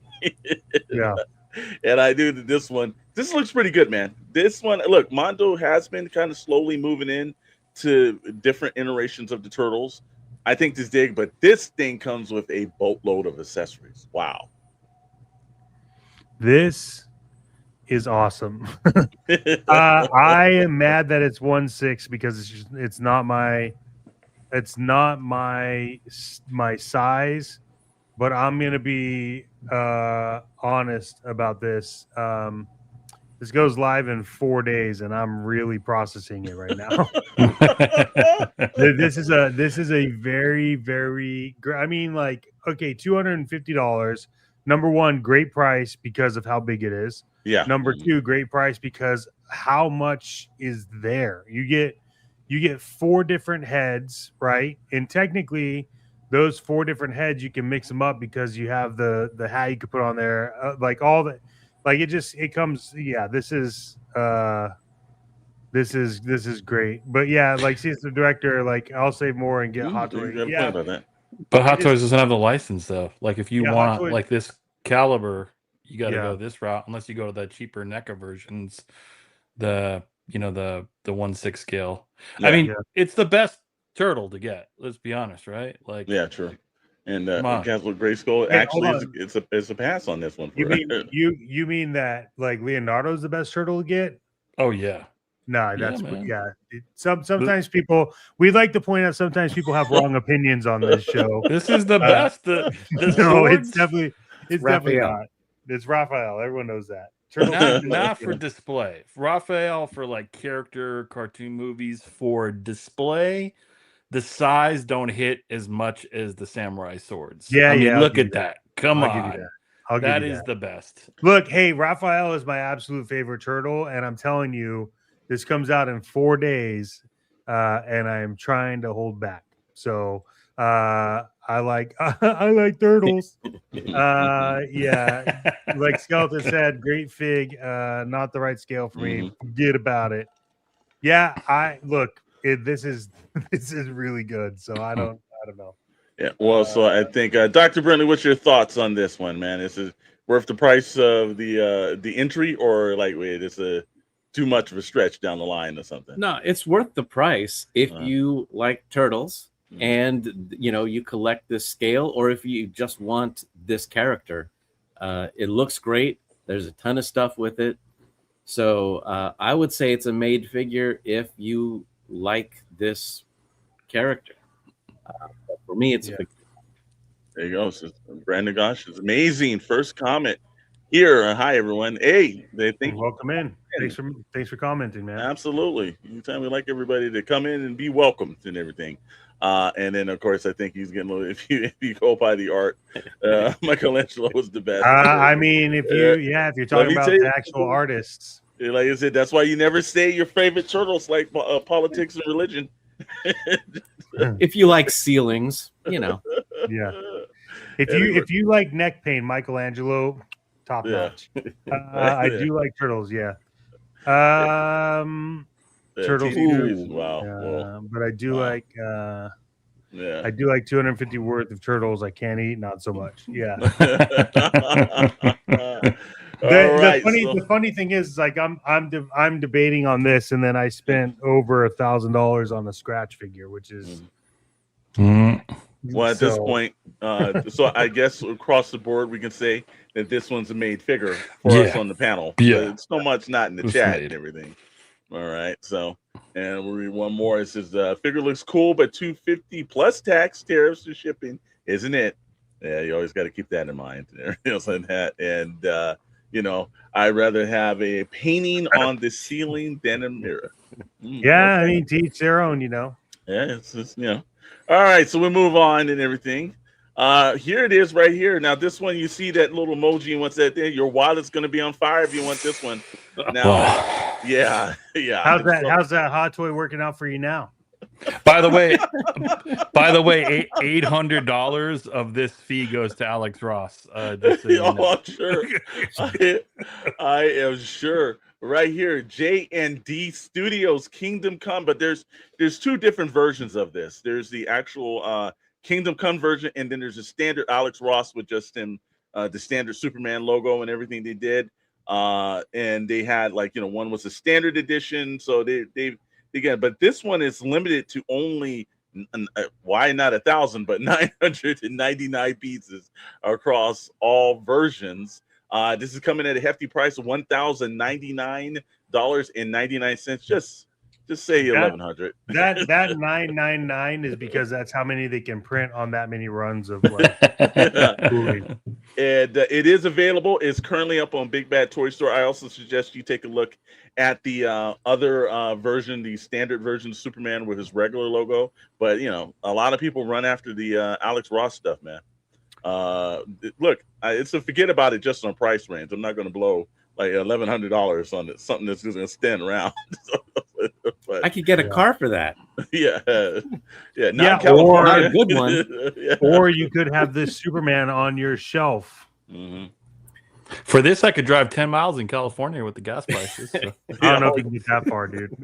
Yeah. And I knew that this looks pretty good, man. This one, look, Mondo has been kind of slowly moving in to different iterations of the Turtles. I think this dig, but this thing comes with a boatload of accessories. Wow. This is awesome. I am mad that it's 1/6 because it's not my size, but I'm gonna be honest about this. This goes live in 4 days, and I'm really processing it right now. This is a very, very great. I mean, like, okay, $250. Number one, great price because of how big it is. Yeah. Number two, great price because how much is there. You get 4 different heads, right? And technically, those 4 different heads, you can mix them up because you have the hat you could put on there, like all the, like it comes. Yeah, this is great. But yeah, like since the director, like I'll say more and get Hot Toys. Yeah, about that. But Hot Toys doesn't have the license though. Like if you want Toys, like this caliber, you got to go this route. Unless you go to the cheaper NECA versions, the 1/6 scale. Yeah. I mean, it's the best turtle to get. Let's be honest, right? Like, yeah, true. And Castle Grayskull, actually, it's a pass on this one. You mean that like Leonardo's the best turtle to get? Oh yeah. No, that's sometimes people, we'd like to point out sometimes people have wrong opinions on this show. This is the best. No, it's definitely Raphael. not. It's Raphael. Everyone knows that. Not for display. Raphael for like character cartoon movies. For display, the size don't hit as much as the samurai swords. Yeah, I mean, yeah. look at that. Come I'll on. give you that. That is the best. Look, hey, Raphael is my absolute favorite turtle, and I'm telling you, this comes out in 4 days, and I am trying to hold back. So I like turtles. Yeah, like Skeleton said, great fig. Not the right scale for me. Forget about it. Yeah, this is really good. So I don't know. Yeah, well, so I think Dr. Brentley, what's your thoughts on this one, man? Is it worth the price of the entry, or like, wait, it's too much of a stretch down the line or something? No, it's worth the price if you like turtles and you collect this scale, or if you just want this character. It looks great. There's a ton of stuff with it. So I would say it's a made figure if you like this character. But for me, it's a big. There you go. So Brandon Gosh is amazing. First comment here. Hi, everyone. Hey, Welcome in. Thanks for commenting, man. Absolutely. Anytime we like everybody to come in and be welcomed and everything. And then, of course, I think he's getting a little. If you go by the art, Michelangelo was the best. I mean, if you're talking about the actual artists, like I said, that's why you never say your favorite turtles, like politics and religion. If you like ceilings, Yeah. If you like neck pain, Michelangelo, top notch. I do like turtles. Yeah. Turtles. Wow. But I do like. I do like 250 worth of turtles. I can't eat, not so much. Yeah. The funny thing is, like, I'm debating on this, and then I spent over $1,000 on a scratch figure, which is. Well, at this point, so I guess across the board, we can say that this one's a made figure for us on the panel. Yeah, it's so much not in the chat and everything. All right, so and we'll read one more. It says figure looks cool, but $250 plus tax, tariffs, and shipping, isn't it? Yeah, you always got to keep that in mind. And I'd rather have a painting on the ceiling than a mirror. Yeah, I mean, to each their own, Yeah, it's All right, so we move on and everything. Here it is right here. Now, this one, you see that little emoji, and what's that there? Your wallet's going to be on fire if you want this one. Now, yeah. How's that Hot Toy working out for you now? By the way, $800 of this fee goes to Alex Ross. Just so you know. I'm sure. I am sure. Right here, J&D Studios Kingdom Come, but there's two different versions of this. There's the actual Kingdom Come version, and then there's a standard Alex Ross with just him, the standard Superman logo and everything they did. And they had one was a standard edition, so they get, but this one is limited to only why not 1,000, but 999 pieces across all versions. This is coming at a hefty price of $1,099.99. Just say 1,100. That 999 is because that's how many they can print on that many runs of like. And it is available. It's currently up on Big Bad Toy Store. I also suggest you take a look at the other version, the standard version of Superman with his regular logo. But a lot of people run after the Alex Ross stuff, man. Look, it's a forget about it just on price range. I'm not going to blow like $1,100 on it, something that's just going to stand around. But, I could get a car for that. Yeah, Yeah, or a good one. Or you could have this Superman on your shelf. Mm-hmm. For this, I could drive 10 miles in California with the gas prices. So. I don't know if you can get that far, dude.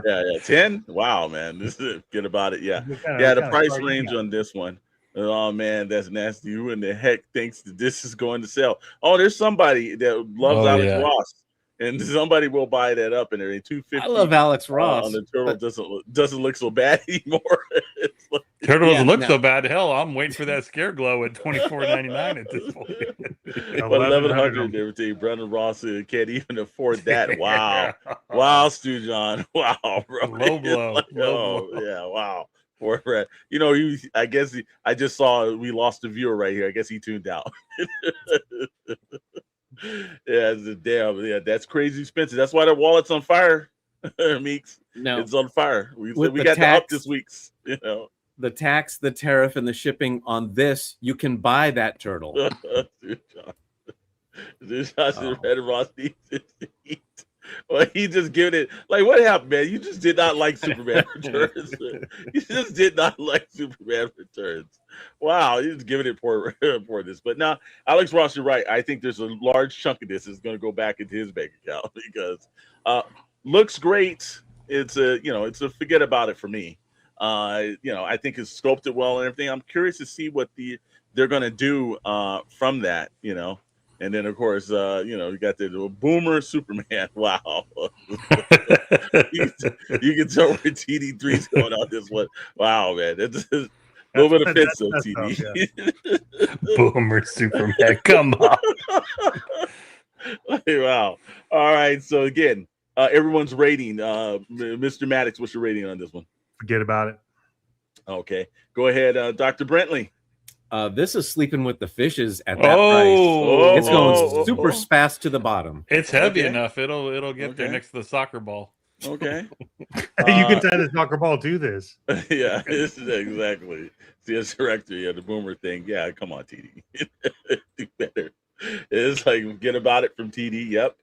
yeah, 10. Wow, man, this is forget about it. Yeah, the price range on this one. Oh man, that's nasty. Who in the heck thinks that this is going to sell? Oh, there's somebody that loves Alex Ross, and somebody will buy that up and everything. $250. I love Alex Ross. The turtle doesn't look so bad anymore. Turtle doesn't look so bad. Hell, I'm waiting for that scare glow at $24.99 at this point. But 1,100 and everything. Brendan Ross can't even afford that. Wow, wow, Stu John. Wow, bro. Low blow. Low blow. Yeah, wow. I guess I just saw we lost a viewer right here. I guess he tuned out. That's crazy expensive. That's why the wallet's on fire, Meeks. No, it's on fire. We got the up this week's. The tax, the tariff, and the shipping on this, you can buy that turtle. This Red Ross needs to eat. Well, he just giving it like, what happened, man? You just did not like Superman Returns. You just did not like Superman Returns. Wow, he's giving it poor this. But now, Alex Ross, you're right. I think there's a large chunk of this is going to go back into his bank account because looks great. It's a forget about it for me. I think it's sculpted well and everything. I'm curious to see what they're going to do from that. And then, of course, you got the Boomer Superman. Wow. you can tell where TD3's going on this one. Wow, man. It's a little bit offensive, TD. Yeah. Boomer Superman. Come on. Wow. All right. So, again, everyone's rating. Mr. Maddox, what's your rating on this one? Forget about it. Okay. Go ahead, Dr. Brentley. This is Sleeping with the Fishes at that price. It's going super fast to the bottom. It's heavy enough. It'll get there next to the soccer ball. Okay. You can tie the soccer ball to this. Yeah, this is exactly. See, as director, the Boomer thing. Yeah, come on, TD. Do better. It's like forget about it from TD. Yep.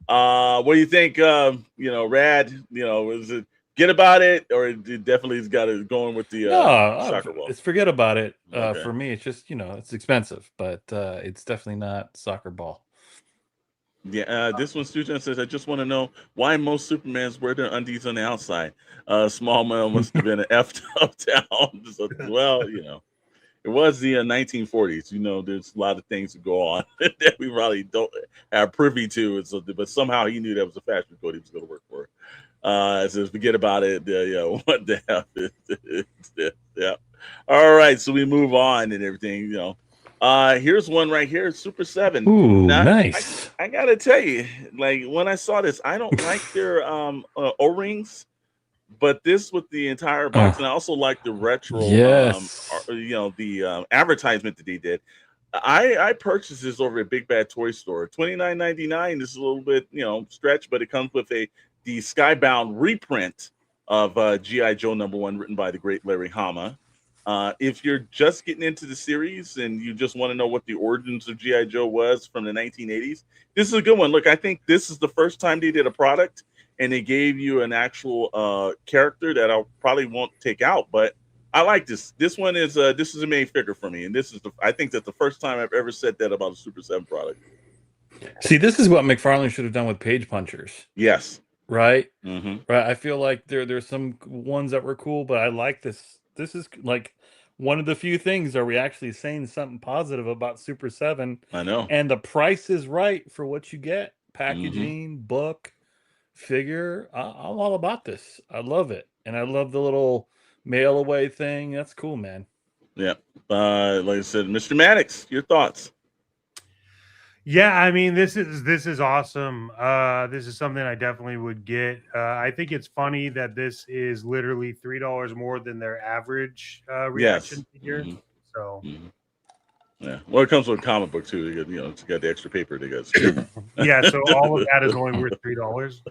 What do you think? Rad. Is it? Get about it, or it definitely has got it going with the soccer ball. It's forget about it. For me, it's just it's expensive, but it's definitely not soccer ball. Yeah, this one, student says, I just want to know why most Supermans wear their undies on the outside. Small man must have been an effed up town. So, well, it was the 1940s. There's a lot of things that go on that we probably don't have privy to, but somehow he knew that was a fashion code he was going to work for. It says, forget about it. What the hell? Yeah. All right. So we move on and everything, here's one right here. Super 7. Ooh, now, nice. I got to tell you, like when I saw this, I don't like their O-rings, but this with the entire box. And I also like the retro, the advertisement that they did. I purchased this over at Big Bad Toy Store. $29.99. This is a little bit, stretch, but it comes with the Skybound reprint of G.I. Joe #1, written by the great Larry Hama. If you're just getting into the series and you just want to know what the origins of G.I. Joe was from the 1980s, this is a good one. Look, I think this is the first time they did a product and they gave you an actual character that I probably won't take out, but I like this. This one is this is a main figure for me, and this is I think that's the first time I've ever said that about a Super 7 product. See, this is what McFarlane should have done with Page Punchers. Yes. Right? Mm-hmm. Right. I feel like there's some ones that were cool, but I like this. This is like one of the few things are we actually saying something positive about Super 7. I know. And the price is right for what you get. Mm-hmm. Packaging, book, figure. I'm all about this. I love it. And I love the little mail away thing. That's cool, man. Yeah. Like I said, Mr. Maddox, your thoughts? Yeah, I mean, this is awesome. This is something I definitely would get. I think it's funny that this is literally $3 more than their average reaction figure. Mm-hmm. So, yeah. Well, it comes with a comic book too. You got, it's got the extra paper they got. Yeah. So all of that is only worth $3.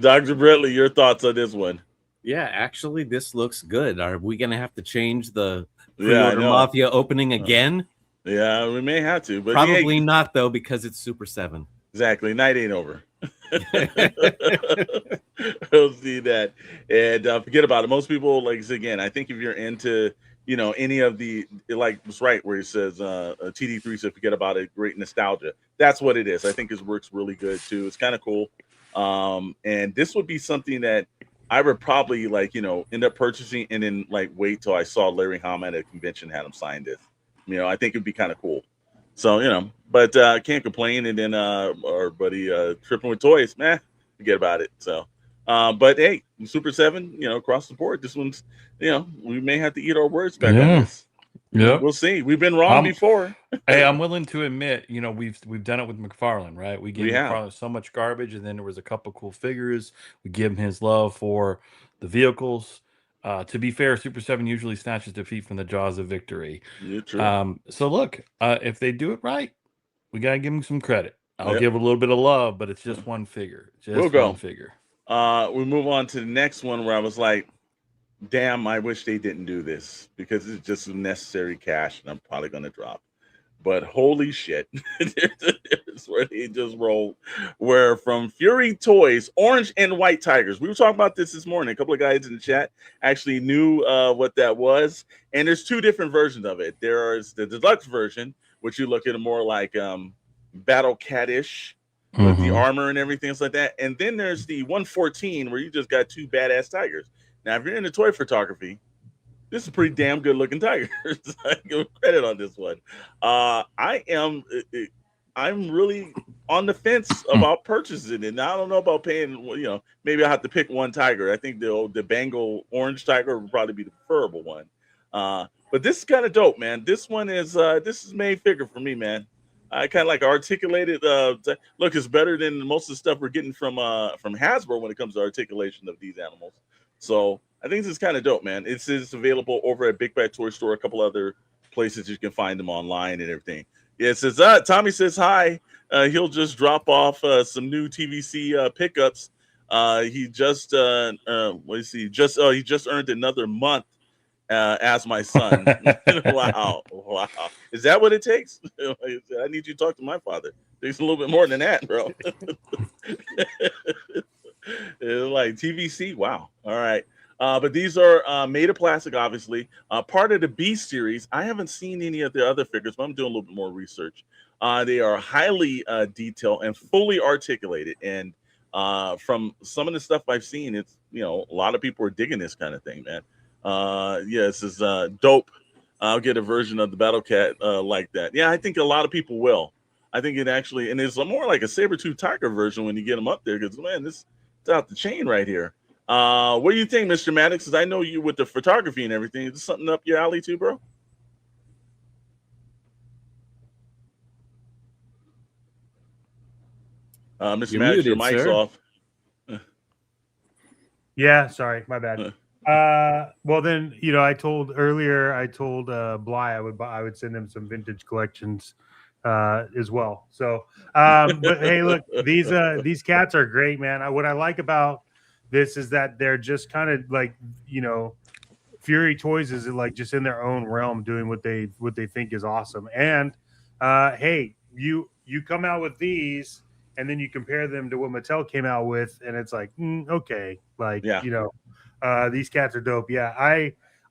Dr. Brentley, your thoughts on this one? Yeah, actually, this looks good. Are we going to have to change the pre-order Mafia opening again? Yeah, we may have to, but probably not though, because it's Super 7. Exactly, night ain't over. We'll see that, and forget about it. Most people, like again, I think if you're into, any of the, like was right where he says TD3 said forget about it, great nostalgia. That's what it is. I think his work's really good too. It's kind of cool, and this would be something that I would probably end up purchasing and then wait till I saw Larry Hama at a convention had him sign this. I think it'd be kind of cool. So, but can't complain. And then our buddy Tripping with Toys, forget about it. So, but hey, Super 7, across the board, this one's, we may have to eat our words back on this. Yeah, we'll see. We've been wrong before. Hey, I'm willing to admit, we've done it with McFarlane, right? We gave McFarlane so much garbage, and then there was a couple cool figures. We give him his love for the vehicles. To be fair, Super 7 usually snatches defeat from the jaws of victory. Yeah, true. So look, if they do it right, we gotta give them some credit. I'll give a little bit of love, but it's just one figure. One figure. We move on to the next one where I was like, damn, I wish they didn't do this because it's just necessary cash and I'm probably gonna drop. But holy shit, there's where they just rolled. Where from Fury Toys, orange and white tigers. We were talking about this morning. A couple of guys in the chat actually knew what that was. And there's two different versions of it. There's the deluxe version, which you look at it more like Battle Cat-ish with the armor and everything else like that. And then there's the 114 where you just got two badass tigers. Now, if you're into toy photography, this is a pretty damn good looking tiger. I give credit on this one. I'm really on the fence about purchasing it. Now I don't know about paying. Maybe I have to pick one tiger. I think the Bengal orange tiger would probably be the preferable one. But this is kind of dope, man. This one is this is main figure for me, man. I kind of like articulated. Look, it's better than most of the stuff we're getting from Hasbro when it comes to articulation of these animals. So I think this is kind of dope, man. It's available over at Big Bad Toy Store, a couple other places you can find them online and everything. Yeah, it says Tommy says hi. He'll just drop off some new TVC pickups. He just he just earned another month as my son. Wow. Is that what it takes? I need you to talk to my father. It takes a little bit more than that, bro. It's like TVC. Wow. All right. But these are made of plastic, obviously. Part of the B series. I haven't seen any of the other figures, but I'm doing a little bit more research. They are highly detailed and fully articulated. And from some of the stuff I've seen, it's, a lot of people are digging this kind of thing, man. This is dope. I'll get a version of the Battle Cat like that. Yeah, I think a lot of people will. I think it actually, and it's more like a saber-tooth tiger version when you get them up there, because, man, this is out the chain right here. What do you think, Mr. Maddox? Because I know you with the photography and everything. Is this something up your alley too, bro? Mr. Maddox, your mic's off. Yeah, sorry, my bad. Well, then I told Bly I would send him some vintage collections as well. So, but hey, look, these cats are great, man. What I like about this is that they're just kind of like, Fury Toys is like just in their own realm doing what they think is awesome. And hey, you come out with these and then you compare them to what Mattel came out with, and it's like, okay, like, Yeah. you know, these cats are dope. Yeah,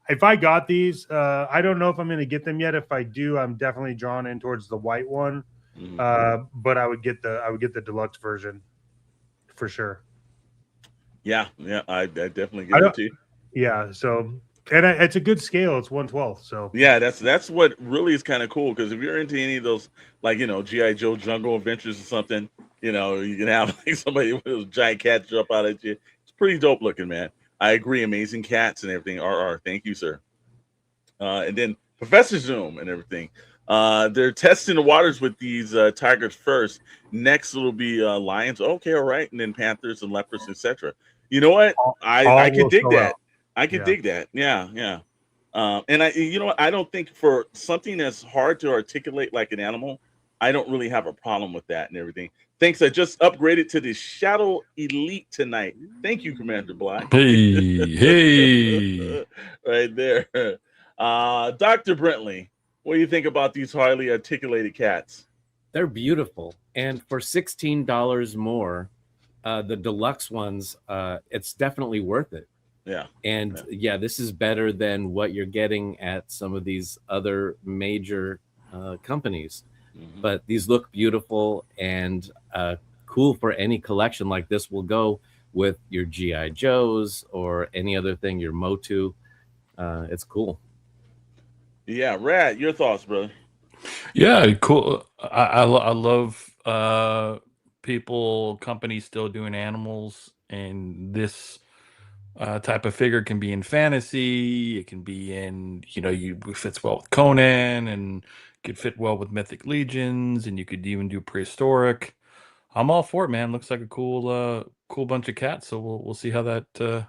if I got these, I don't know if I'm going to get them yet. If I do, I'm definitely drawn in towards the white one. But I would get the deluxe version for sure. Yeah, I definitely I give it don't, to you. yeah. So, and it's a good scale. It's 1/12. So Yeah, that's what really is kind of cool, because if you're into any of those, like, you know, GI Joe Jungle Adventures or something, you know, you can have like somebody with those giant cats jump out at you. It's pretty dope looking, man. I agree. Amazing cats and everything. RR, thank you, sir. And then Professor Zoom and everything. They're testing the waters with these tigers first. Next, it'll be lions. Okay, all right, and then panthers and leopards, etc. You know what? I could will dig sell that. out. I could Yeah. dig that. Yeah. And you know what? I don't think for something that's hard to articulate like an animal, I don't really have a problem with that and everything. Thanks. I just upgraded to the Shadow Elite tonight. Thank you, Commander Bly. Hey. Right there. Dr. Brentley, what do you think about these highly articulated cats? They're beautiful, and for $16 more, the deluxe ones, it's definitely worth it. Yeah. And yeah, this is better than what you're getting at some of these other major companies. But these look beautiful and cool for any collection. Like this will go with your GI Joes or any other thing, your Motu. It's cool. Yeah, Rad, your thoughts, brother? Yeah, cool. I love companies still doing animals, and this type of figure can be in fantasy. It can be in, it fits well with Conan, and could fit well with Mythic Legions, and you could even do prehistoric. I'm all for it, man. Looks like a cool bunch of cats. So we'll see how that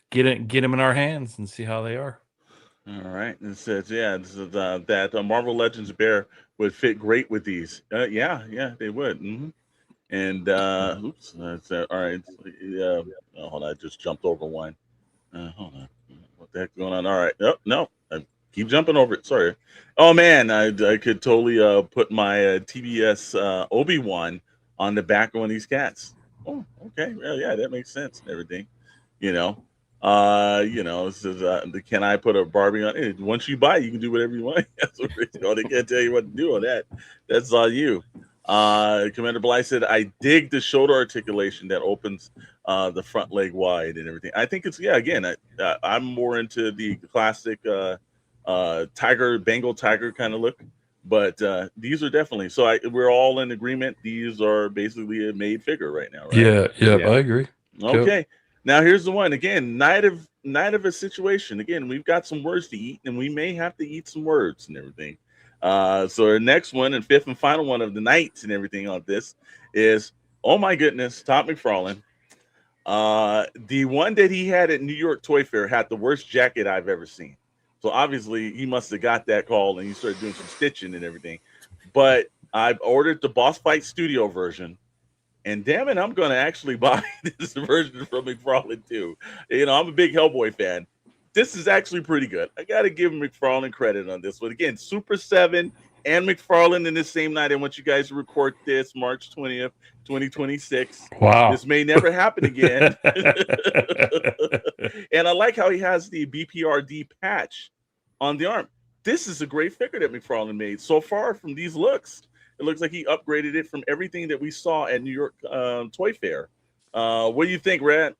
get them in our hands and see how they are. All right. It says, this is, that Marvel Legends bear would fit great with these. Yeah, they would. And oops, that's all right. Hold on, I just jumped over one. Hold on, what the heck's going on? All right, no, I keep jumping over it. Sorry. Oh man, I could totally put my TBS Obi-Wan on the back of one of these cats. Oh, okay, well, yeah, that makes sense and everything. This is, can I put a Barbie on it? Once you buy, you can do whatever you want. That's what they can't tell you what to do on that. That's on you. Commander Bly said, I dig the shoulder articulation that opens the front leg wide and everything. I think it's, again, I'm more into the classic Bengal tiger kind of look, but these are definitely, so we're all in agreement. These are basically a made figure right now, right? Yeah, I agree. Okay. Yep. Now here's the one again, night of a situation. Again, we've got some words to eat, and we may have to eat some words and everything. So our next one and fifth and final one of the night and everything on this is, oh my goodness, Todd McFarlane. The one that he had at New York Toy Fair had the worst jacket I've ever seen. So obviously he must have got that call and he started doing some stitching and everything. But I've ordered the Boss Fight Studio version. And damn it, I'm going to actually buy this version from McFarlane too. I'm a big Hellboy fan. This is actually pretty good. I got to give McFarlane credit on this one. Again, Super 7 and McFarlane in the same night. I want you guys to record this March 20th, 2026. Wow. This may never happen again. And I like how he has the BPRD patch on the arm. This is a great figure that McFarlane made. So far from these looks, it looks like he upgraded it from everything that we saw at New York Toy Fair. What do you think, Rad?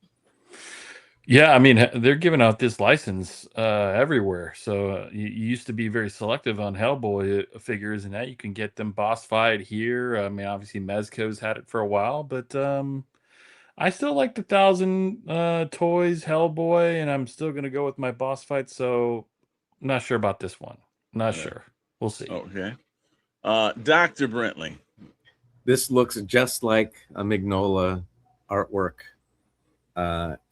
Yeah, I mean, they're giving out this license everywhere. So you used to be very selective on Hellboy figures, and now you can get them Boss Fight here. I mean, obviously Mezco's had it for a while, but I still like the 1,000 toys Hellboy, and I'm still going to go with my Boss Fight. So I'm not sure about this one. Not sure. We'll see. Okay. Dr. Brentley. This looks just like a Mignola artwork.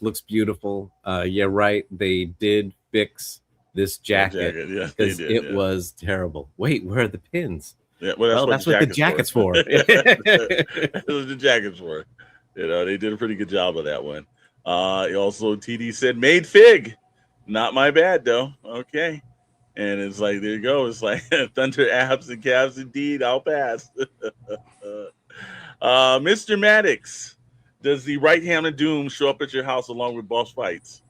Looks beautiful. Yeah, right. They did fix this jacket because it was terrible. Wait, where are the pins? Yeah, well, that's what the jacket's for. That's what the jacket's for. They did a pretty good job of that one. Also, TD said made fig. Not my bad though. Okay. And it's like, there you go. It's like thunder abs and calves indeed. I'll pass. Mr. Maddox, does the right hand of doom show up at your house along with boss fights?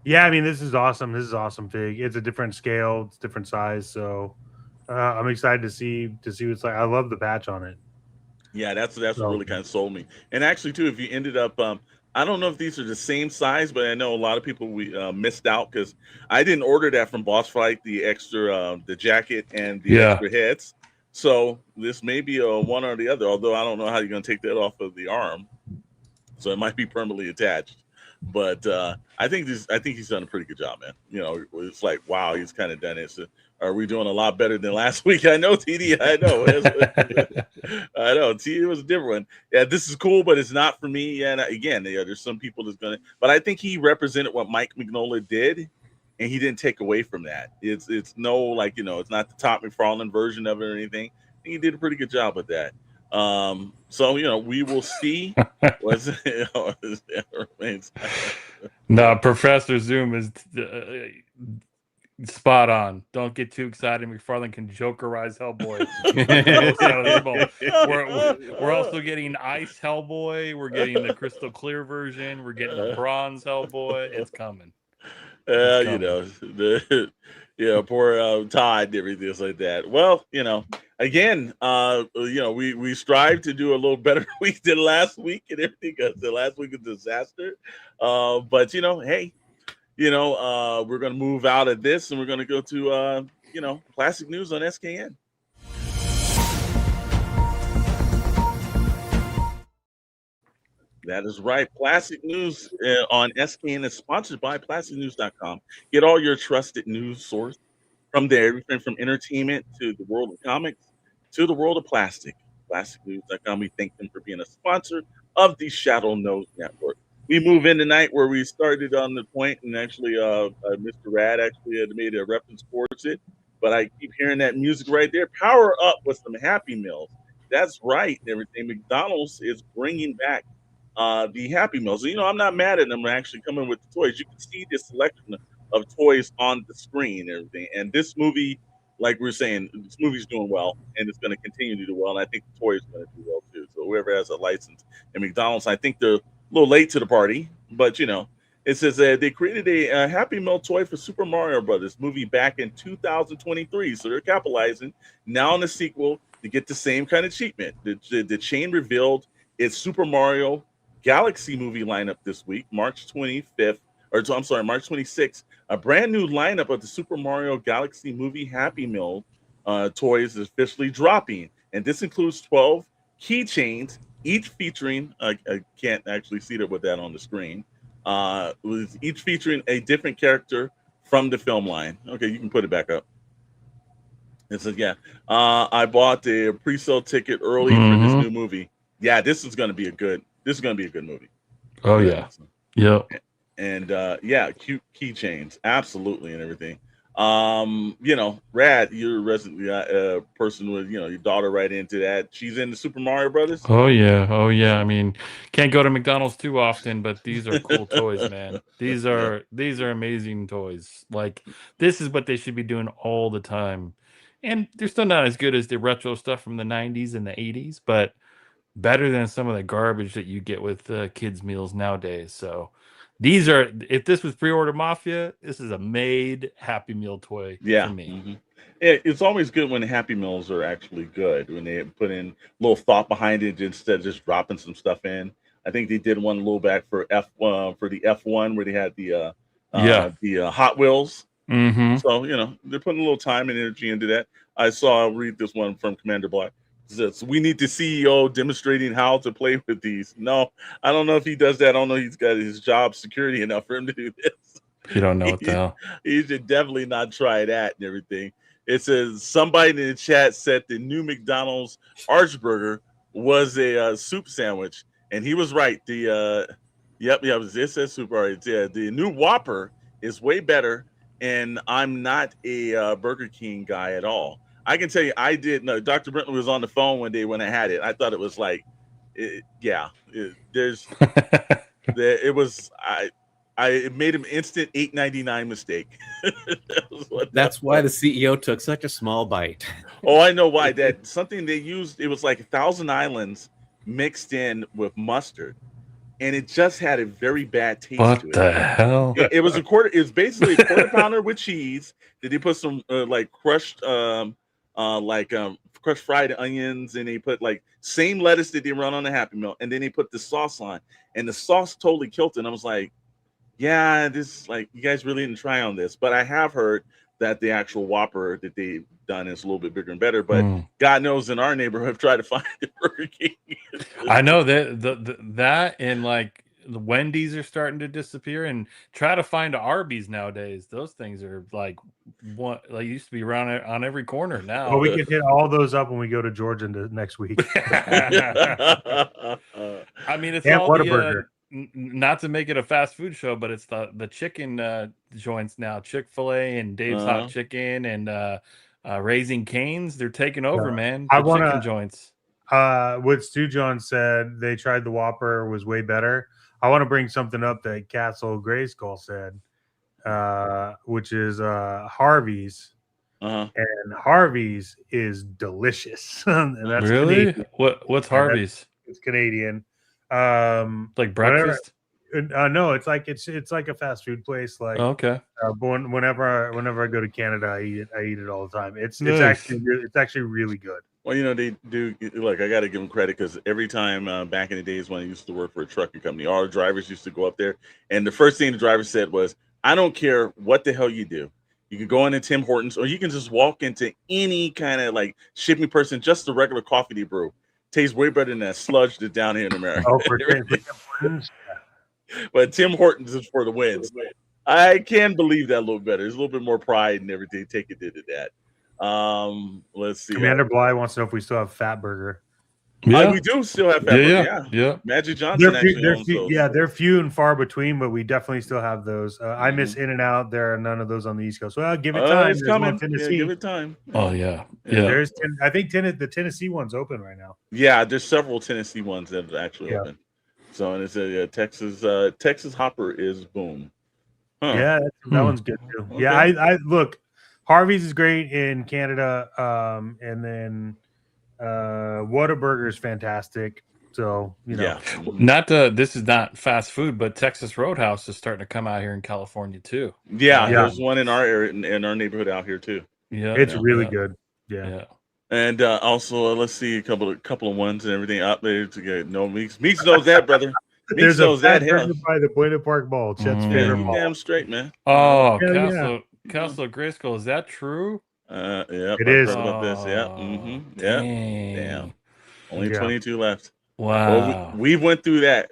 Yeah, I mean, this is awesome. This is awesome fig. It's a different scale, it's different size, so I'm excited to see what's like. I love the patch on it. Yeah, that's what So really kind of sold me. And actually, too, if you ended up, I don't know if these are the same size, but I know a lot of people we missed out because I didn't order that from Boss Fight, the extra, the jacket and the Yeah. extra heads. So this may be a one or the other. Although I don't know how you're going to take that off of the arm, so it might be permanently attached. But I think he's done a pretty good job, man. You know, it's like wow, he's kind of done it. So are we doing a lot better than last week? I know, TD. I know. I know. TD was a different one. Yeah, this is cool, but it's not for me. And again, there's some people that's gonna. But I think he represented what Mike Mignola did, and he didn't take away from that. It's no like it's not the Todd McFarlane version of it or anything. I think he did a pretty good job with that. So we will see what's remains. No, Professor Zoom is spot on. Don't get too excited. McFarlane can jokerize Hellboy. We're also getting Ice Hellboy. We're getting the crystal clear version. We're getting the bronze Hellboy. It's coming. Poor Todd and everything like that. Well, again, we strive to do a little better week than last week and everything because the last week was a disaster. But hey, we're gonna move out of this and we're gonna go to classic news on SKN. That is right. Classic News on SKN is sponsored by PlasticNews.com. Get all your trusted news source from there, everything from entertainment to the world of comics to the world of plastic. PlasticNews.com. We thank them for being a sponsor of the Shadow Nose Network. We move in tonight where we started on the point, and actually, Mr. Rad actually had made a reference towards it. But I keep hearing that music right there. Power up with some Happy Meals. That's right. Everything. McDonald's is bringing back the Happy Meals. I'm not mad at them actually coming with the toys. You can see the selection of toys on the screen and everything. And this movie, like we were saying, this movie's doing well and it's going to continue to do well. And I think the toy is going to do well too. So whoever has a license at McDonald's, I think they're a little late to the party, but it says they created a Happy Meal toy for Super Mario Brothers movie back in 2023. So they're capitalizing now in the sequel to get the same kind of treatment. The chain revealed its Super Mario Galaxy movie lineup this week, March 26th. A brand new lineup of the Super Mario Galaxy movie Happy Meal toys is officially dropping. And this includes 12 keychains, each featuring, I can't actually see that with that on the screen, with each featuring a different character from the film line. Okay, you can put it back up. It says, I bought the pre-sale ticket early for this new movie. Yeah, this is going to be a good movie. Oh, yeah. Yep. And cute keychains, absolutely, and everything. Rad, you're a resident person with your daughter right into that. She's into Super Mario Brothers. Oh yeah. I mean, can't go to McDonald's too often, but these are cool toys, man. These are amazing toys. Like this is what they should be doing all the time. And they're still not as good as the retro stuff from the 90s and the 80s, but better than some of the garbage that you get with kids meals nowadays. So these are, if this was Pre-Order Mafia, this is a made Happy Meal toy for me. Mm-hmm. It's always good when Happy Meals are actually good, when they put in a little thought behind it instead of just dropping some stuff in. I think they did one a little back for the F1 where they had the Hot Wheels. Mm-hmm. So they're putting a little time and energy into that. I'll read this one from Commander Black. Says, we need the CEO demonstrating how to play with these. No, I don't know if he does that. I don't know he's got his job security enough for him to do this. You don't know what the hell. He should definitely not try that and everything. It says somebody in the chat said the new McDonald's Archburger was a soup sandwich, and he was right. It says soup. All right, yeah, the new Whopper is way better, and I'm not a Burger King guy at all. I can tell you, I did. No, Dr. Brentley was on the phone one day when I had it. I thought it was like, I made an instant $8.99 mistake. That's why the CEO took such a small bite. Oh, I know why. That something they used. It was like 1,000 Islands mixed in with mustard, and it just had a very bad taste What to it. the hell? It was a quarter. It was basically a quarter pounder with cheese. Did they put some like crushed fried onions, and they put like same lettuce that they run on the Happy Meal, and then they put the sauce on, and the sauce totally killed it. And I was like, yeah, this like you guys really didn't try on this. But I have heard that the actual Whopper that they've done is a little bit bigger and better. But God knows in our neighborhood, I've tried to find the Burger King. I know that that and like the Wendy's are starting to disappear, and try to find Arby's nowadays. Those things are like what like used to be around on every corner now. Well, we can hit all those up when we go to Georgia next week. I mean, it's and all Whataburger. not to make it a fast food show, but it's the chicken joints now. Chick-fil-A and Dave's Hot Chicken and Raising Cane's. They're taking over, man. The chicken joints. What Stu John said, they tried the Whopper, was way better. I want to bring something up that Castle Grayskull said, which is Harvey's. And Harvey's is delicious. And that's really Canadian. What's Harvey's? It's Canadian. Like breakfast? No, it's like a fast food place. Like okay. Whenever I go to Canada, I eat it all the time. It's Nice. it's actually really good. Well, they do. Look, I got to give them credit because every time back in the days when I used to work for a trucking company, all the drivers used to go up there, and the first thing the driver said was, "I don't care what the hell you do. You can go into Tim Hortons, or you can just walk into any kind of like shipping person, just the regular coffee they brew. Tastes way better than that sludge that's down here in America." Oh, for Tim Hortons. But Tim Hortons is for the wins. I can believe that a little better. There's a little bit more pride and everything. Take it into that. Let's see. Commander Bly wants to know if we still have Fat Burger. Yeah, we do still have Fat Burger. Yeah. Magic Johnson they're few and far between, but we definitely still have those. I miss In-N-Out. There are none of those on the East Coast. Well, give it time. It's coming. Tennessee. Yeah, give it time. Oh yeah. I think the Tennessee one's open right now. Yeah, there's several Tennessee ones that are actually open. So, and it's a Texas Hopper is boom. Huh. Yeah, that one's good too. Okay. Yeah, I look. Harvey's is great in Canada, and then Whataburger is fantastic. So this is not fast food, but Texas Roadhouse is starting to come out here in California too. Yeah, there's one in our area, in our neighborhood out here too. Yeah, it's really good. Yeah. And also, let's see a couple of ones and everything out there to get. No, Meeks knows that, brother. There's a Fat Burger by the Buena Park Mall. Chet's favorite mall. Damn straight, man. Oh, Castle Grayskull, is that true? Yeah, it is. About this. Yeah. Damn. Only 22 left. Wow. Well, we went through that,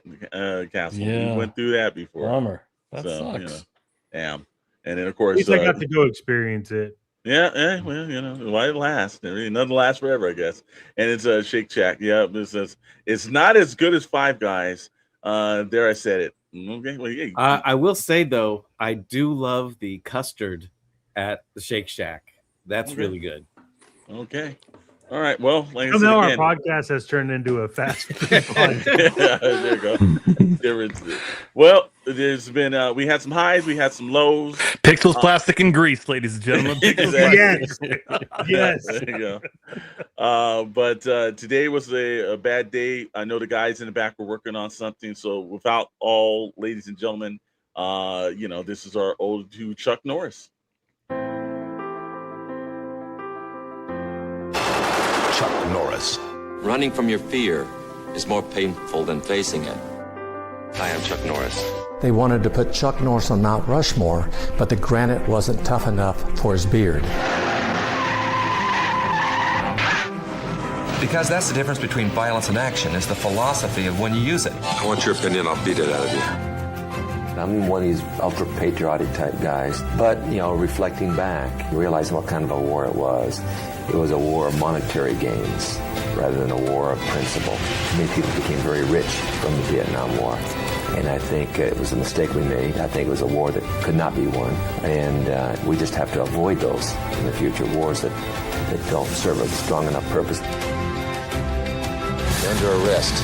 Castle. Yeah. We went through that before. Bummer. That sucks. Damn. And then of course, at least I got to go experience it. Yeah, well, why it lasts? Nothing lasts forever, I guess. And it's a Shake Shack. Yeah, it's not as good as Five Guys. There, I said it. Okay. Well, yeah. I will say though, I do love the custard at the Shake Shack. That's really good. Okay. All right. Well, like I said now again, our podcast has turned into a fast food podcast. There you go. Well, there's been we had some highs, we had some lows. Pixels, plastic, and grease, ladies and gentlemen. Yes. There you go. But today was a bad day. I know the guys in the back were working on something. So without all, ladies and gentlemen, this is our ode to Chuck Norris. Chuck Norris. Running from your fear is more painful than facing it. I am Chuck Norris. They wanted to put Chuck Norris on Mount Rushmore, but the granite wasn't tough enough for his beard. Because that's the difference between violence and action, is the philosophy of when you use it. I want your opinion, I'll beat it out of you. I'm one of these ultra-patriotic type guys, but, reflecting back, realizing what kind of a war it was. It was a war of monetary gains rather than a war of principle. Many people became very rich from the Vietnam War, and I think it was a mistake we made. I think it was a war that could not be won, and we just have to avoid those in the future, wars that don't serve a strong enough purpose. You're under arrest,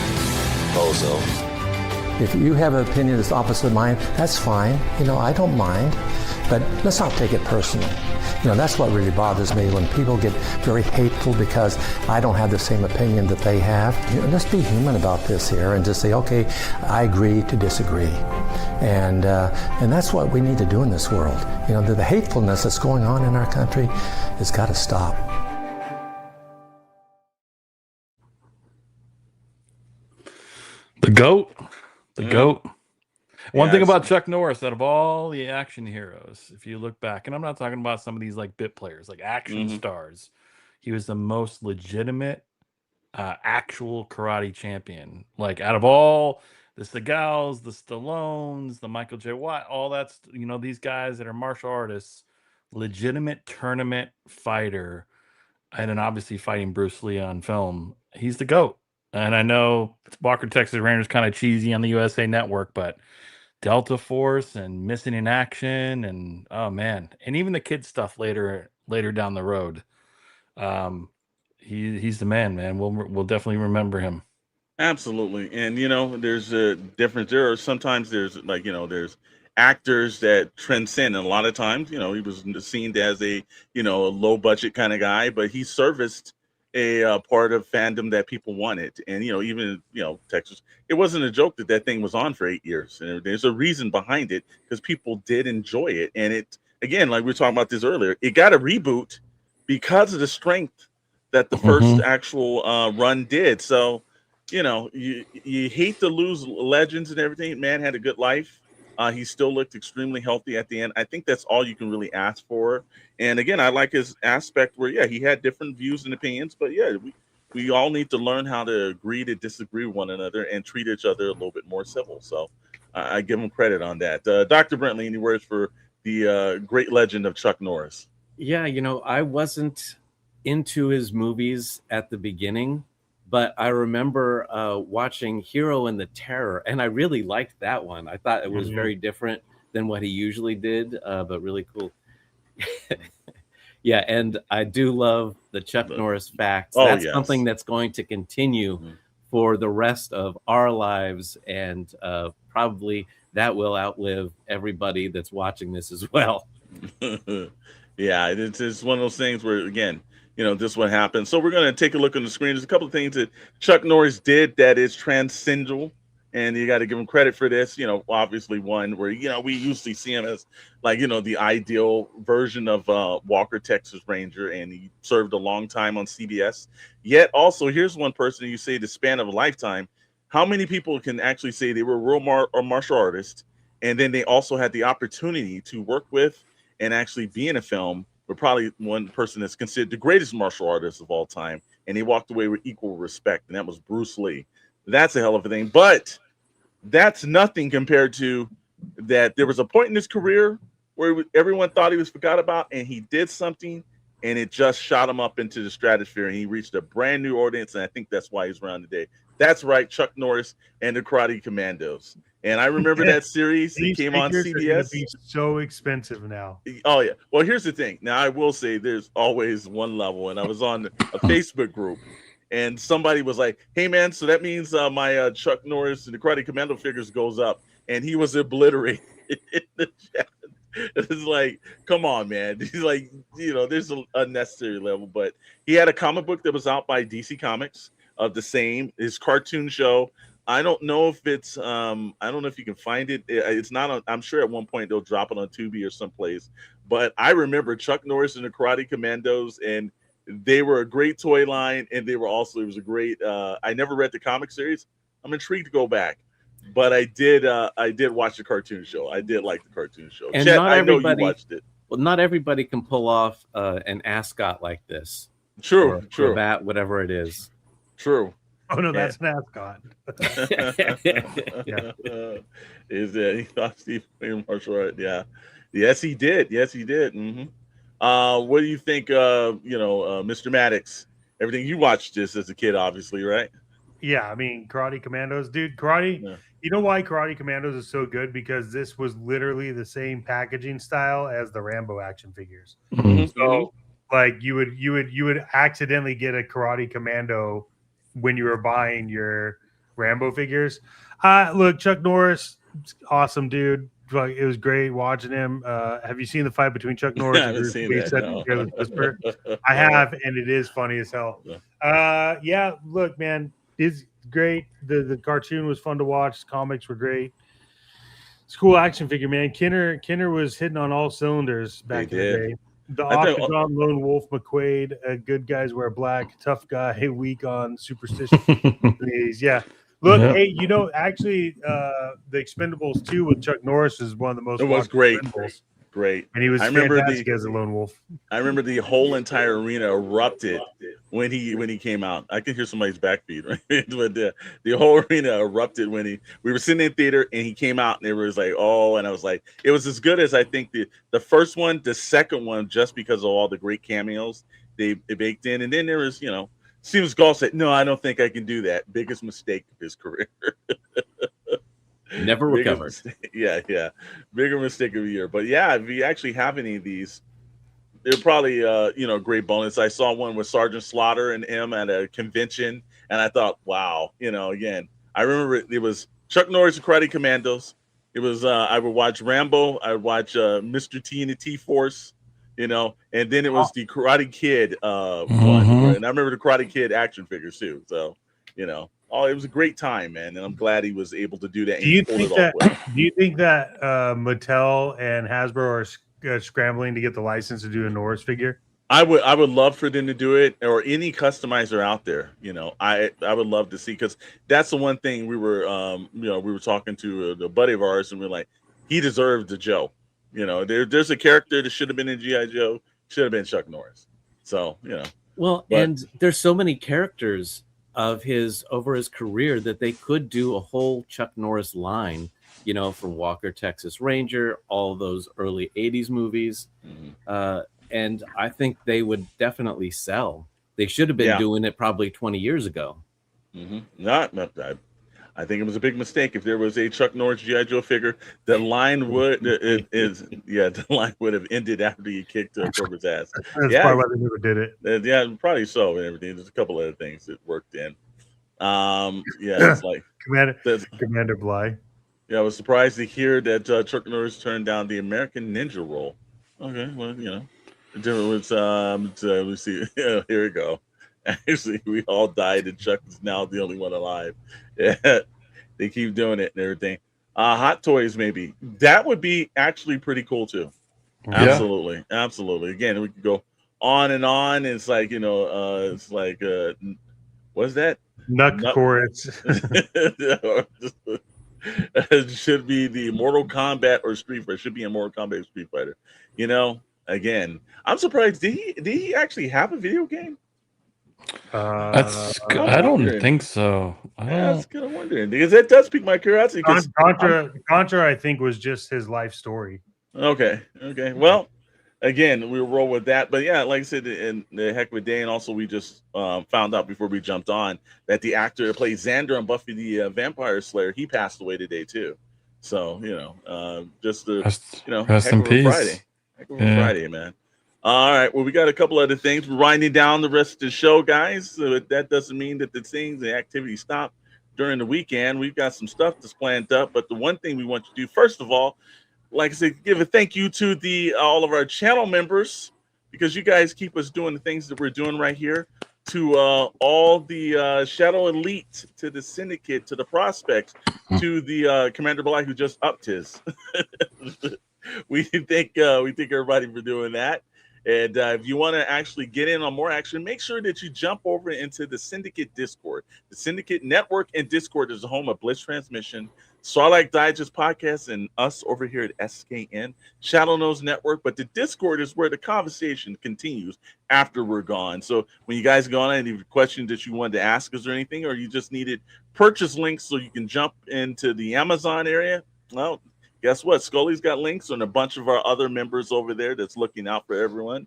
bozo. If you have an opinion that's opposite of mine, that's fine. I don't mind. But let's not take it personal. That's what really bothers me, when people get very hateful because I don't have the same opinion that they have. Let's be human about this here and just say, okay, I agree to disagree. And that's what we need to do in this world. The hatefulness that's going on in our country has got to stop. The GOAT. The GOAT. One thing about Chuck Norris, out of all the action heroes, if you look back, and I'm not talking about some of these like bit players, like action stars, he was the most legitimate, actual karate champion. Like out of all the Segals, the Stallones, the Michael J. White, all that's, these guys that are martial artists, legitimate tournament fighter, and then obviously fighting Bruce Lee on film. He's the GOAT. And I know Walker Texas Rangers kind of cheesy on the USA Network, but Delta Force and Missing in Action, and oh man, and even the kid stuff later down the road. He's the man. We'll definitely remember him. Absolutely. And there's a difference. Sometimes there's there's actors that transcend, and a lot of times, he was seen as a low budget kind of guy, but he serviced a part of fandom that people wanted. And even Texas, it wasn't a joke that thing was on for 8 years, and there's a reason behind it, because people did enjoy it. And it, again, like we were talking about this earlier, it got a reboot because of the strength that the first actual run did. So you hate to lose legends and everything. Man had a good life. He still looked extremely healthy at the end. I think that's all you can really ask for. And again, I like his aspect where, he had different views and opinions, but we all need to learn how to agree to disagree with one another and treat each other a little bit more civil. So I give him credit on that. Dr. Brentley, any words for the great legend of Chuck Norris? Yeah, I wasn't into his movies at the beginning, but I remember watching Hero and the Terror, and I really liked that one. I thought it was very different than what he usually did, but really cool. Yeah, and I do love the Chuck Norris facts. That's something that's going to continue for the rest of our lives, and probably that will outlive everybody that's watching this as well. Yeah, it's one of those things where, again, this what happened. So we're going to take a look on the screen. There's a couple of things that Chuck Norris did that is transcendental, and you got to give him credit for this. Obviously one where, we usually see him as like, the ideal version of Walker Texas Ranger, and he served a long time on CBS. Yet also, here's one person you say the span of a lifetime. How many people can actually say they were real martial artists, and then they also had the opportunity to work with and actually be in a film? But probably one person that's considered the greatest martial artist of all time, and he walked away with equal respect, and that was Bruce Lee. That's a hell of a thing, but that's nothing compared to that. There was a point in his career where everyone thought he was forgot about, and he did something, and it just shot him up into the stratosphere, and he reached a brand new audience, and I think that's why he's around today. That's right, Chuck Norris and the Karate Commandos. And I remember that series. It came on CBS. Be so expensive now. Oh yeah. Well, here's the thing. Now I will say there's always one level, and I was on a Facebook group, and somebody was like, "Hey man, so that means my Chuck Norris and the Karate Commando figures goes up," and he was obliterated in the chat. It's like, come on, man. He's like, there's an unnecessary level, but he had a comic book that was out by DC Comics of the same, his cartoon show. I don't know if it's I don't know if you can find it. It's not on, I'm sure at one point they'll drop it on Tubi or someplace. But I remember Chuck Norris and the Karate Commandos, and they were a great toy line, and they were also, it was a great I never read the comic series. I'm intrigued to go back. But I did watch the cartoon show. I did like the cartoon show. And Chet, not I know everybody, you watched it. Well, not everybody can pull off an ascot like this. True, true. Cravat, whatever it is. True. Oh no, that's an ascot. Yeah. Is that he thought Steve played martial art? Yeah. Yes, he did. Yes, he did. What do you think? Mr. Maddox. Everything you watched this as a kid, obviously, right? Yeah, I mean, Karate Commandos, dude. Karate. Yeah. You know why Karate Commandos is so good? Because this was literally the same packaging style as the Rambo action figures. So, like, you would accidentally get a Karate Commando when you were buying your Rambo figures. Look, Chuck Norris, awesome dude. It was great watching him. Have you seen the fight between Chuck Norris and Bruce Lee and Fearless Whisper? I have, and it is funny as hell. Yeah, look, man, it's great. The cartoon was fun to watch. The comics were great. It's a cool action figure, man. Kenner was hitting on all cylinders back in the day. The Octagon, Lone Wolf, McQuaid, good guys wear black, tough guy, weak on superstition. Yeah. Look, hey, actually, the Expendables 2 with Chuck Norris is one of the most. It was great. Great. And he was fantastic as a lone wolf. I remember the whole entire arena erupted when he came out. I can hear somebody's backbeat, right? But the whole arena erupted when we were sitting in theater and he came out, and it was like, oh, and I was like, it was as good as I think the first one, the second one, just because of all the great cameos they baked in. And then there was, Steven Seagal said, no, I don't think I can do that. Biggest mistake of his career. Never recovered. Yeah. Bigger mistake of the year. But yeah, if you actually have any of these, they're probably great bonus. I saw one with Sergeant Slaughter and him at a convention, and I thought, wow, again, I remember it was Chuck Norris and Karate Commandos. It was I would watch Rambo, I would watch Mr. T and the T-Force, and then it was the Karate Kid one. And I remember the Karate Kid action figures too. So, it was a great time, man, and I'm glad he was able to do that. Do you think that Mattel and Hasbro are scrambling to get the license to do a Norris figure? I would love for them to do it, or any customizer out there. I would love to see, because that's the one thing we were we were talking to a buddy of ours, and we're like, he deserved the Joe. There's a character that should have been in G.I. Joe, should have been Chuck Norris. So and there's so many characters of his over his career that they could do a whole Chuck Norris line, from Walker, Texas Ranger, all those early 80s movies. And I think they would definitely sell. They should have been doing it probably 20 years ago. I think it was a big mistake. If there was a Chuck Norris G.I. Joe figure, the line would have ended after he kicked Cobra's ass. That's probably why they never did it. Probably so, and everything. There's a couple other things that worked in. It's like Commander Bly. Yeah, I was surprised to hear that Chuck Norris turned down the American Ninja role. Okay, well, it was let's see. Here we go. Actually, we all died, and Chuck is now the only one alive. Yeah, they keep doing it and everything. Hot Toys, maybe that would be actually pretty cool too. Absolutely. Again, we could go on and on. It's like it's like what's that? Nuck chorus. It should be the Mortal Kombat or Street Fighter. It should be a Mortal Kombat or Street Fighter. Again, I'm surprised. Did he actually have a video game? I don't think so. I was kind of wondering, because that does pique my curiosity. Contra, I think, was just his life story. Okay. Well, again, we'll roll with that. But yeah, like I said, in the heck of a day, and also we just found out before we jumped on that the actor that plays Xander on Buffy the Vampire Slayer, he passed away today too. So just rest in peace. Friday. Heck of a Friday, man. All right. Well, we got a couple other things. We're winding down the rest of the show, guys. So that doesn't mean that the activities stop during the weekend. We've got some stuff that's planned up. But the one thing we want you to do, first of all, like I said, give a thank you to all of our channel members, because you guys keep us doing the things that we're doing right here. To all the Shadow Elite, to the Syndicate, to the Prospects, to the Commander Black who just upped his. we thank everybody for doing that. And if you want to actually get in on more action, make sure that you jump over into the Syndicate Discord. The Syndicate Network and Discord is the home of Blitz Transmission, Starlight Digest Podcast, and us over here at SKN, Shadow Nose Network. But the Discord is where the conversation continues after we're gone. So when you guys go on, any questions that you wanted to ask us or anything, or you just needed purchase links so you can jump into the Amazon area, well, guess what? Scully's got links on a bunch of our other members over there that's looking out for everyone.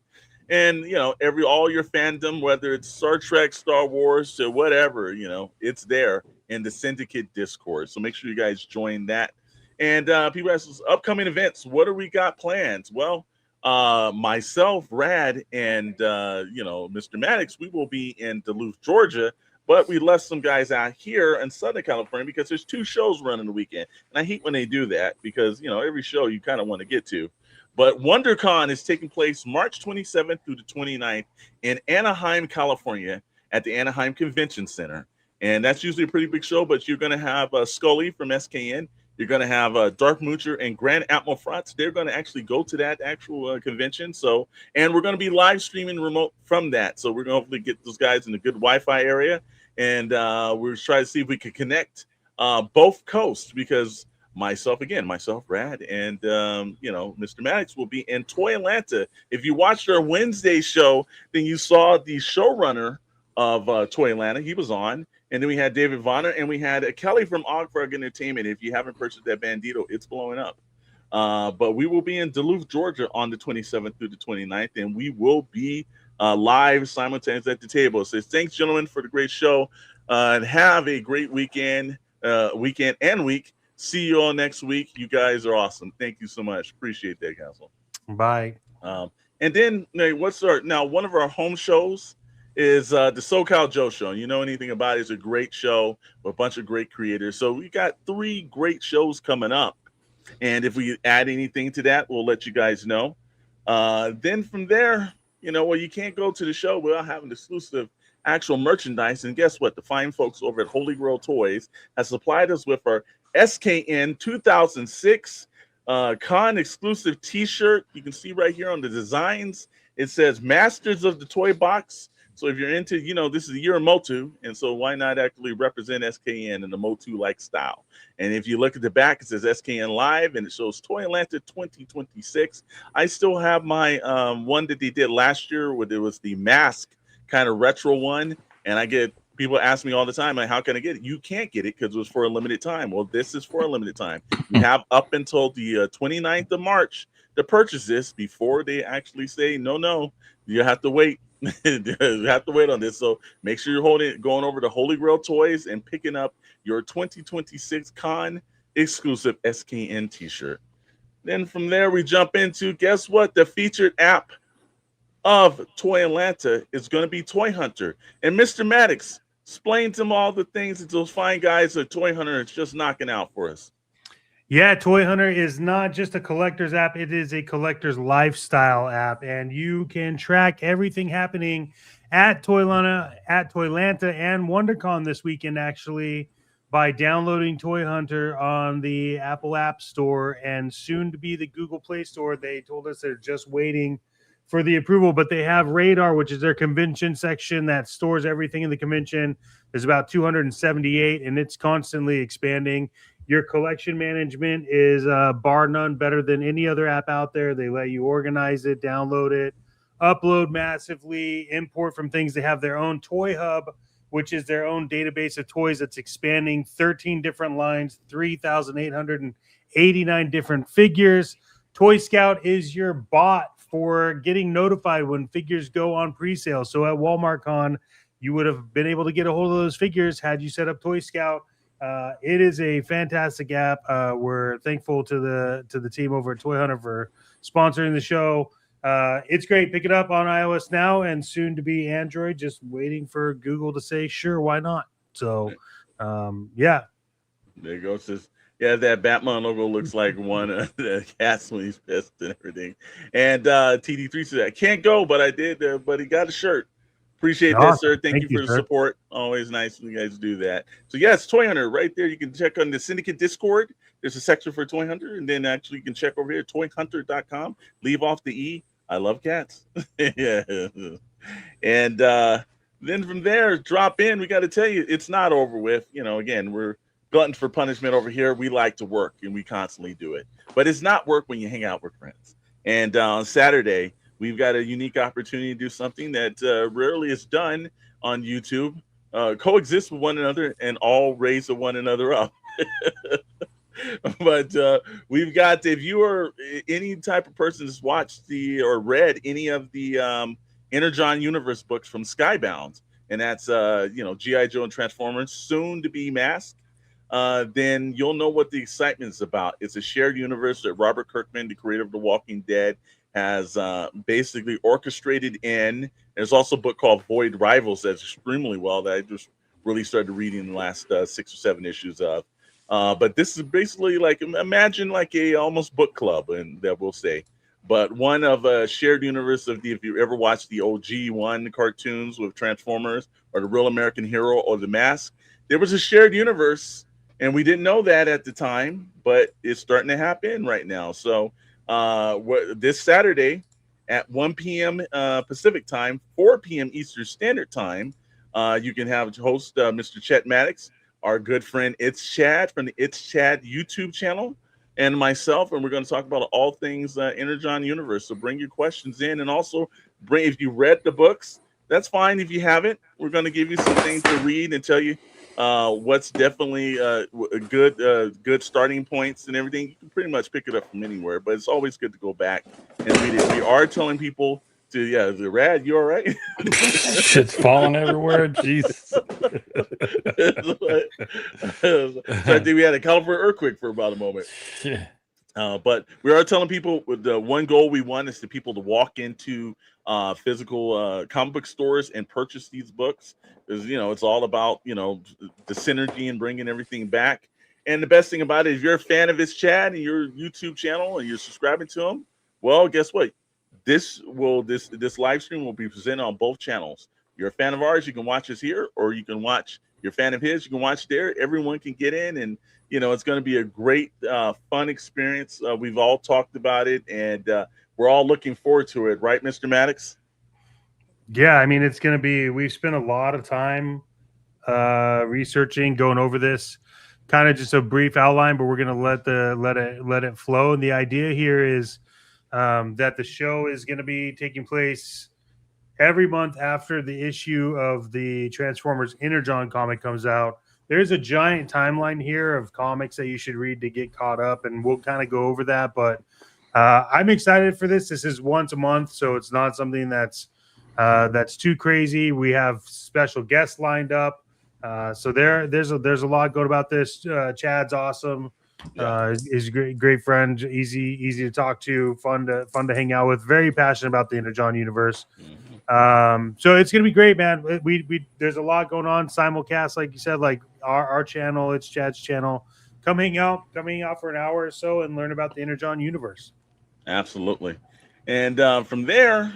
And, all your fandom, whether it's Star Trek, Star Wars, or whatever, it's there in the Syndicate Discord. So make sure you guys join that. And people ask us, upcoming events, what do we got planned? Well, myself, Rad, and, Mr. Maddox, we will be in Duluth, Georgia. But we left some guys out here in Southern California because there's 2 shows running the weekend. And I hate when they do that because, every show you kind of want to get to. But WonderCon is taking place March 27th through the 29th in Anaheim, California at the Anaheim Convention Center. And that's usually a pretty big show, but you're going to have Scully from SKN. You're going to have Dark Moocher and Grand Admiral Frotz. They're going to actually go to that actual convention. So, and we're going to be live streaming remote from that. So we're going to hopefully get those guys in a good Wi-Fi area. And we're trying to see if we can connect both coasts because myself, Rad, and, Mr. Maddox will be in Toy Atlanta. If you watched our Wednesday show, then you saw the showrunner of Toy Atlanta. He was on. And then we had David Vonner, and we had Kelly from Ogfrog Entertainment. If you haven't purchased that Bandito, it's blowing up. But we will be in Duluth, Georgia on the 27th through the 29th, and we will be live simultaneously at the table. So thanks, gentlemen, for the great show. And have a great weekend and week. See you all next week. You guys are awesome. Thank you so much. Appreciate that, Council. Bye. And then one of our home shows is the SoCal Joe Show. You know anything about it? It's a great show with a bunch of great creators. So we got 3 great shows coming up. And if we add anything to that, we'll let you guys know. Then from there, you can't go to the show without having exclusive actual merchandise. And guess what? The fine folks over at Holy Grail Toys has supplied us with our SKN 2006 con exclusive t-shirt. You can see right here on the designs, it says Masters of the Toy Box. So if you're into, this is the year of Motu, and so why not actually represent SKN in the Motu-like style? And if you look at the back, it says SKN Live, and it shows Toy Atlanta 2026. I still have my one that they did last year, where there was the mask kind of retro one, and I get people ask me all the time, like, how can I get it? You can't get it because it was for a limited time. Well, this is for a limited time. You have up until the 29th of March to purchase this before they actually say, no, you have to wait. You have to wait on this. So make sure you're going over to Holy Grail Toys and picking up your 2026 con exclusive SKN t-shirt. Then from there, we jump into, guess what? The featured app of Toy Atlanta is going to be Toy Hunter. And Mr. Maddox, explain to them all the things that those fine guys at Toy Hunter is just knocking out for us. Yeah, Toy Hunter is not just a collector's app. It is a collector's lifestyle app, and you can track everything happening at Toylanta, and WonderCon this weekend, actually, by downloading Toy Hunter on the Apple App Store and soon to be the Google Play Store. They told us they're just waiting for the approval, but they have Radar, which is their convention section that stores everything in the convention. There's about 278, and it's constantly expanding. Your collection management is bar none better than any other app out there. They let you organize it, download it, upload massively, import from things. They have their own Toy Hub, which is their own database of toys that's expanding 13 different lines, 3,889 different figures. Toy Scout is your bot for getting notified when figures go on pre-sale. So at Walmart Con, you would have been able to get a hold of those figures had you set up Toy Scout. It is a fantastic app. We're thankful to the team over at Toy Hunter for sponsoring the show. It's great. Pick it up on iOS now and soon to be Android. Just waiting for Google to say, sure, why not? So, yeah. There you go. It says, yeah, that Batman logo looks like one of the cats when he's pissed and everything. And TD3 said, I can't go, but I did, but he got a shirt. Appreciate that, sir. Thank you for the support. Always nice when you guys do that. So, yes, Toy Hunter right there. You can check on the Syndicate Discord. There's a section for Toy Hunter. And then actually you can check over here, toyhunter.com. Leave off the E. I love cats. Yeah. And then from there, drop in. We got to tell you, it's not over with. Again, we're gluttons for punishment over here. We like to work, and we constantly do it. But it's not work when you hang out with friends. And on Saturday, we've got a unique opportunity to do something that rarely is done on YouTube. Coexist with one another and all raise one another up. But we've got, if you are any type of person that's watched or read any of the Energon Universe books from Skybound, and that's G.I. Joe and Transformers, soon to be masked, then you'll know what the excitement is about. It's a shared universe that Robert Kirkman, the creator of The Walking Dead, has basically orchestrated in. There's also a book called Void Rivals that's extremely well that I just really started reading the last 6 or 7 issues of. But this is basically like, imagine like a almost book club, and that we'll say, but one of a shared universe of if you ever watched the OG1 cartoons with Transformers or the Real American Hero or The Mask, there was a shared universe, and we didn't know that at the time, but it's starting to happen right now. So this Saturday at 1 p.m. Pacific time, 4 p.m. Eastern Standard Time, you can have host Mr. Chet Maddox, our good friend It's Chad from the It's Chad YouTube channel, and myself, and we're going to talk about all things Energon Universe. So bring your questions in, and also bring, if you read the books, that's fine. If you haven't, we're going to give you some things to read and tell you what's definitely good starting points and everything. You can pretty much pick it up from anywhere, but it's always good to go back and read it. We are telling people to, the Rad, you all right? Shit's falling everywhere. Jeez. So I think we had a California earthquake for about a moment. Yeah. But we are telling people the one goal we want is to people to walk into physical comic book stores and purchase these books, because it's all about the synergy and bringing everything back. And the best thing about it, if you're a fan of his Chad and your YouTube channel and you're subscribing to him, well, guess what? This live stream will be presented on both channels. You're a fan of ours, you can watch us here, or you can watch. You're a fan of his, you can watch there. Everyone can get in, and it's going to be a great, fun experience. We've all talked about it, and we're all looking forward to it, right, Mr. Maddox? Yeah, I mean, it's going to be. We've spent a lot of time researching, going over this. Kind of just a brief outline, but we're going to let it flow. And the idea here is that the show is going to be taking place every month after the issue of the Transformers Energon comic comes out. There's a giant timeline here of comics that you should read to get caught up, and we'll kind of go over that. But I'm excited for this. This is once a month, so it's not something that's too crazy. We have special guests lined up. So there's a lot going about this. Chad's awesome. He's a great friend, easy to talk to, fun to hang out with. Very passionate about the Energon universe. So it's gonna be great, man. We there's a lot going on. Simulcast, like you said, like our channel, it's Chad's channel. Come hang out for an hour or so and learn about the Energon universe. Absolutely. And from there,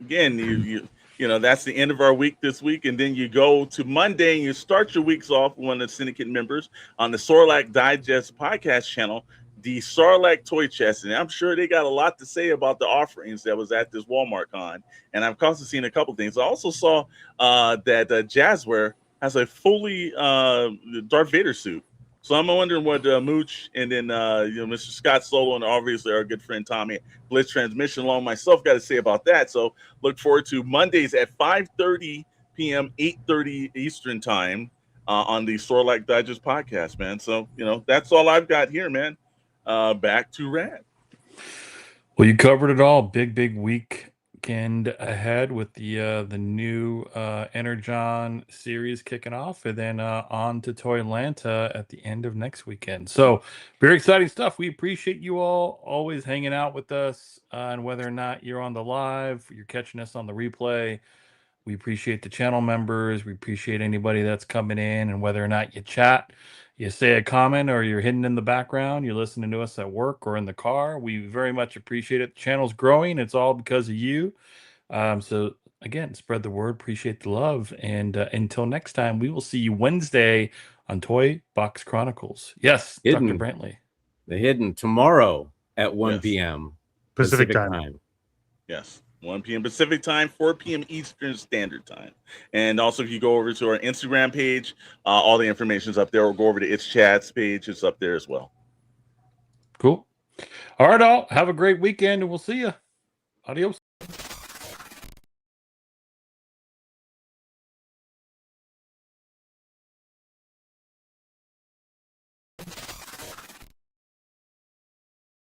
again, that's the end of our week this week. And then you go to Monday and you start your weeks off with one of the syndicate members on the Sarlacc Digest podcast channel, the Sarlacc Toy Chest. And I'm sure they got a lot to say about the offerings that was at this Walmart con. And I've also seen a couple things. I also saw that Jazzware has a fully Darth Vader suit. So I'm wondering what Mooch and then Mr. Scott Solo and obviously our good friend Tommy Blitz Transmission along myself got to say about that. So look forward to Mondays at 5:30 p.m., 8:30 Eastern time on the Sarlacc Digest podcast, man. So that's all I've got here, man. Back to Rad. Well, you covered it all. Big weekend ahead with the new Energon series kicking off, and then on to Toylanta at the end of next weekend. So very exciting stuff. We appreciate you all always hanging out with us, and whether or not you're on the live, you're catching us on the replay. We appreciate the channel members. We appreciate anybody that's coming in, and whether or not you chat, you say a comment, or you're hidden in the background, you're listening to us at work or in the car. We very much appreciate it. The channel's growing. It's all because of you. So again, spread the word. Appreciate the love. And until next time, we will see you Wednesday on Toy Box Chronicles. Yes, Hidden. Dr. Brantley. The Hidden tomorrow at 1 p.m. Pacific time. Yes. 1 p.m. Pacific time, 4 p.m. Eastern Standard Time. And also, if you go over to our Instagram page, all the information is up there. Or go over to It's Chad's page. It's up there as well. Cool. All right, all. Have a great weekend, and we'll see you. Adios.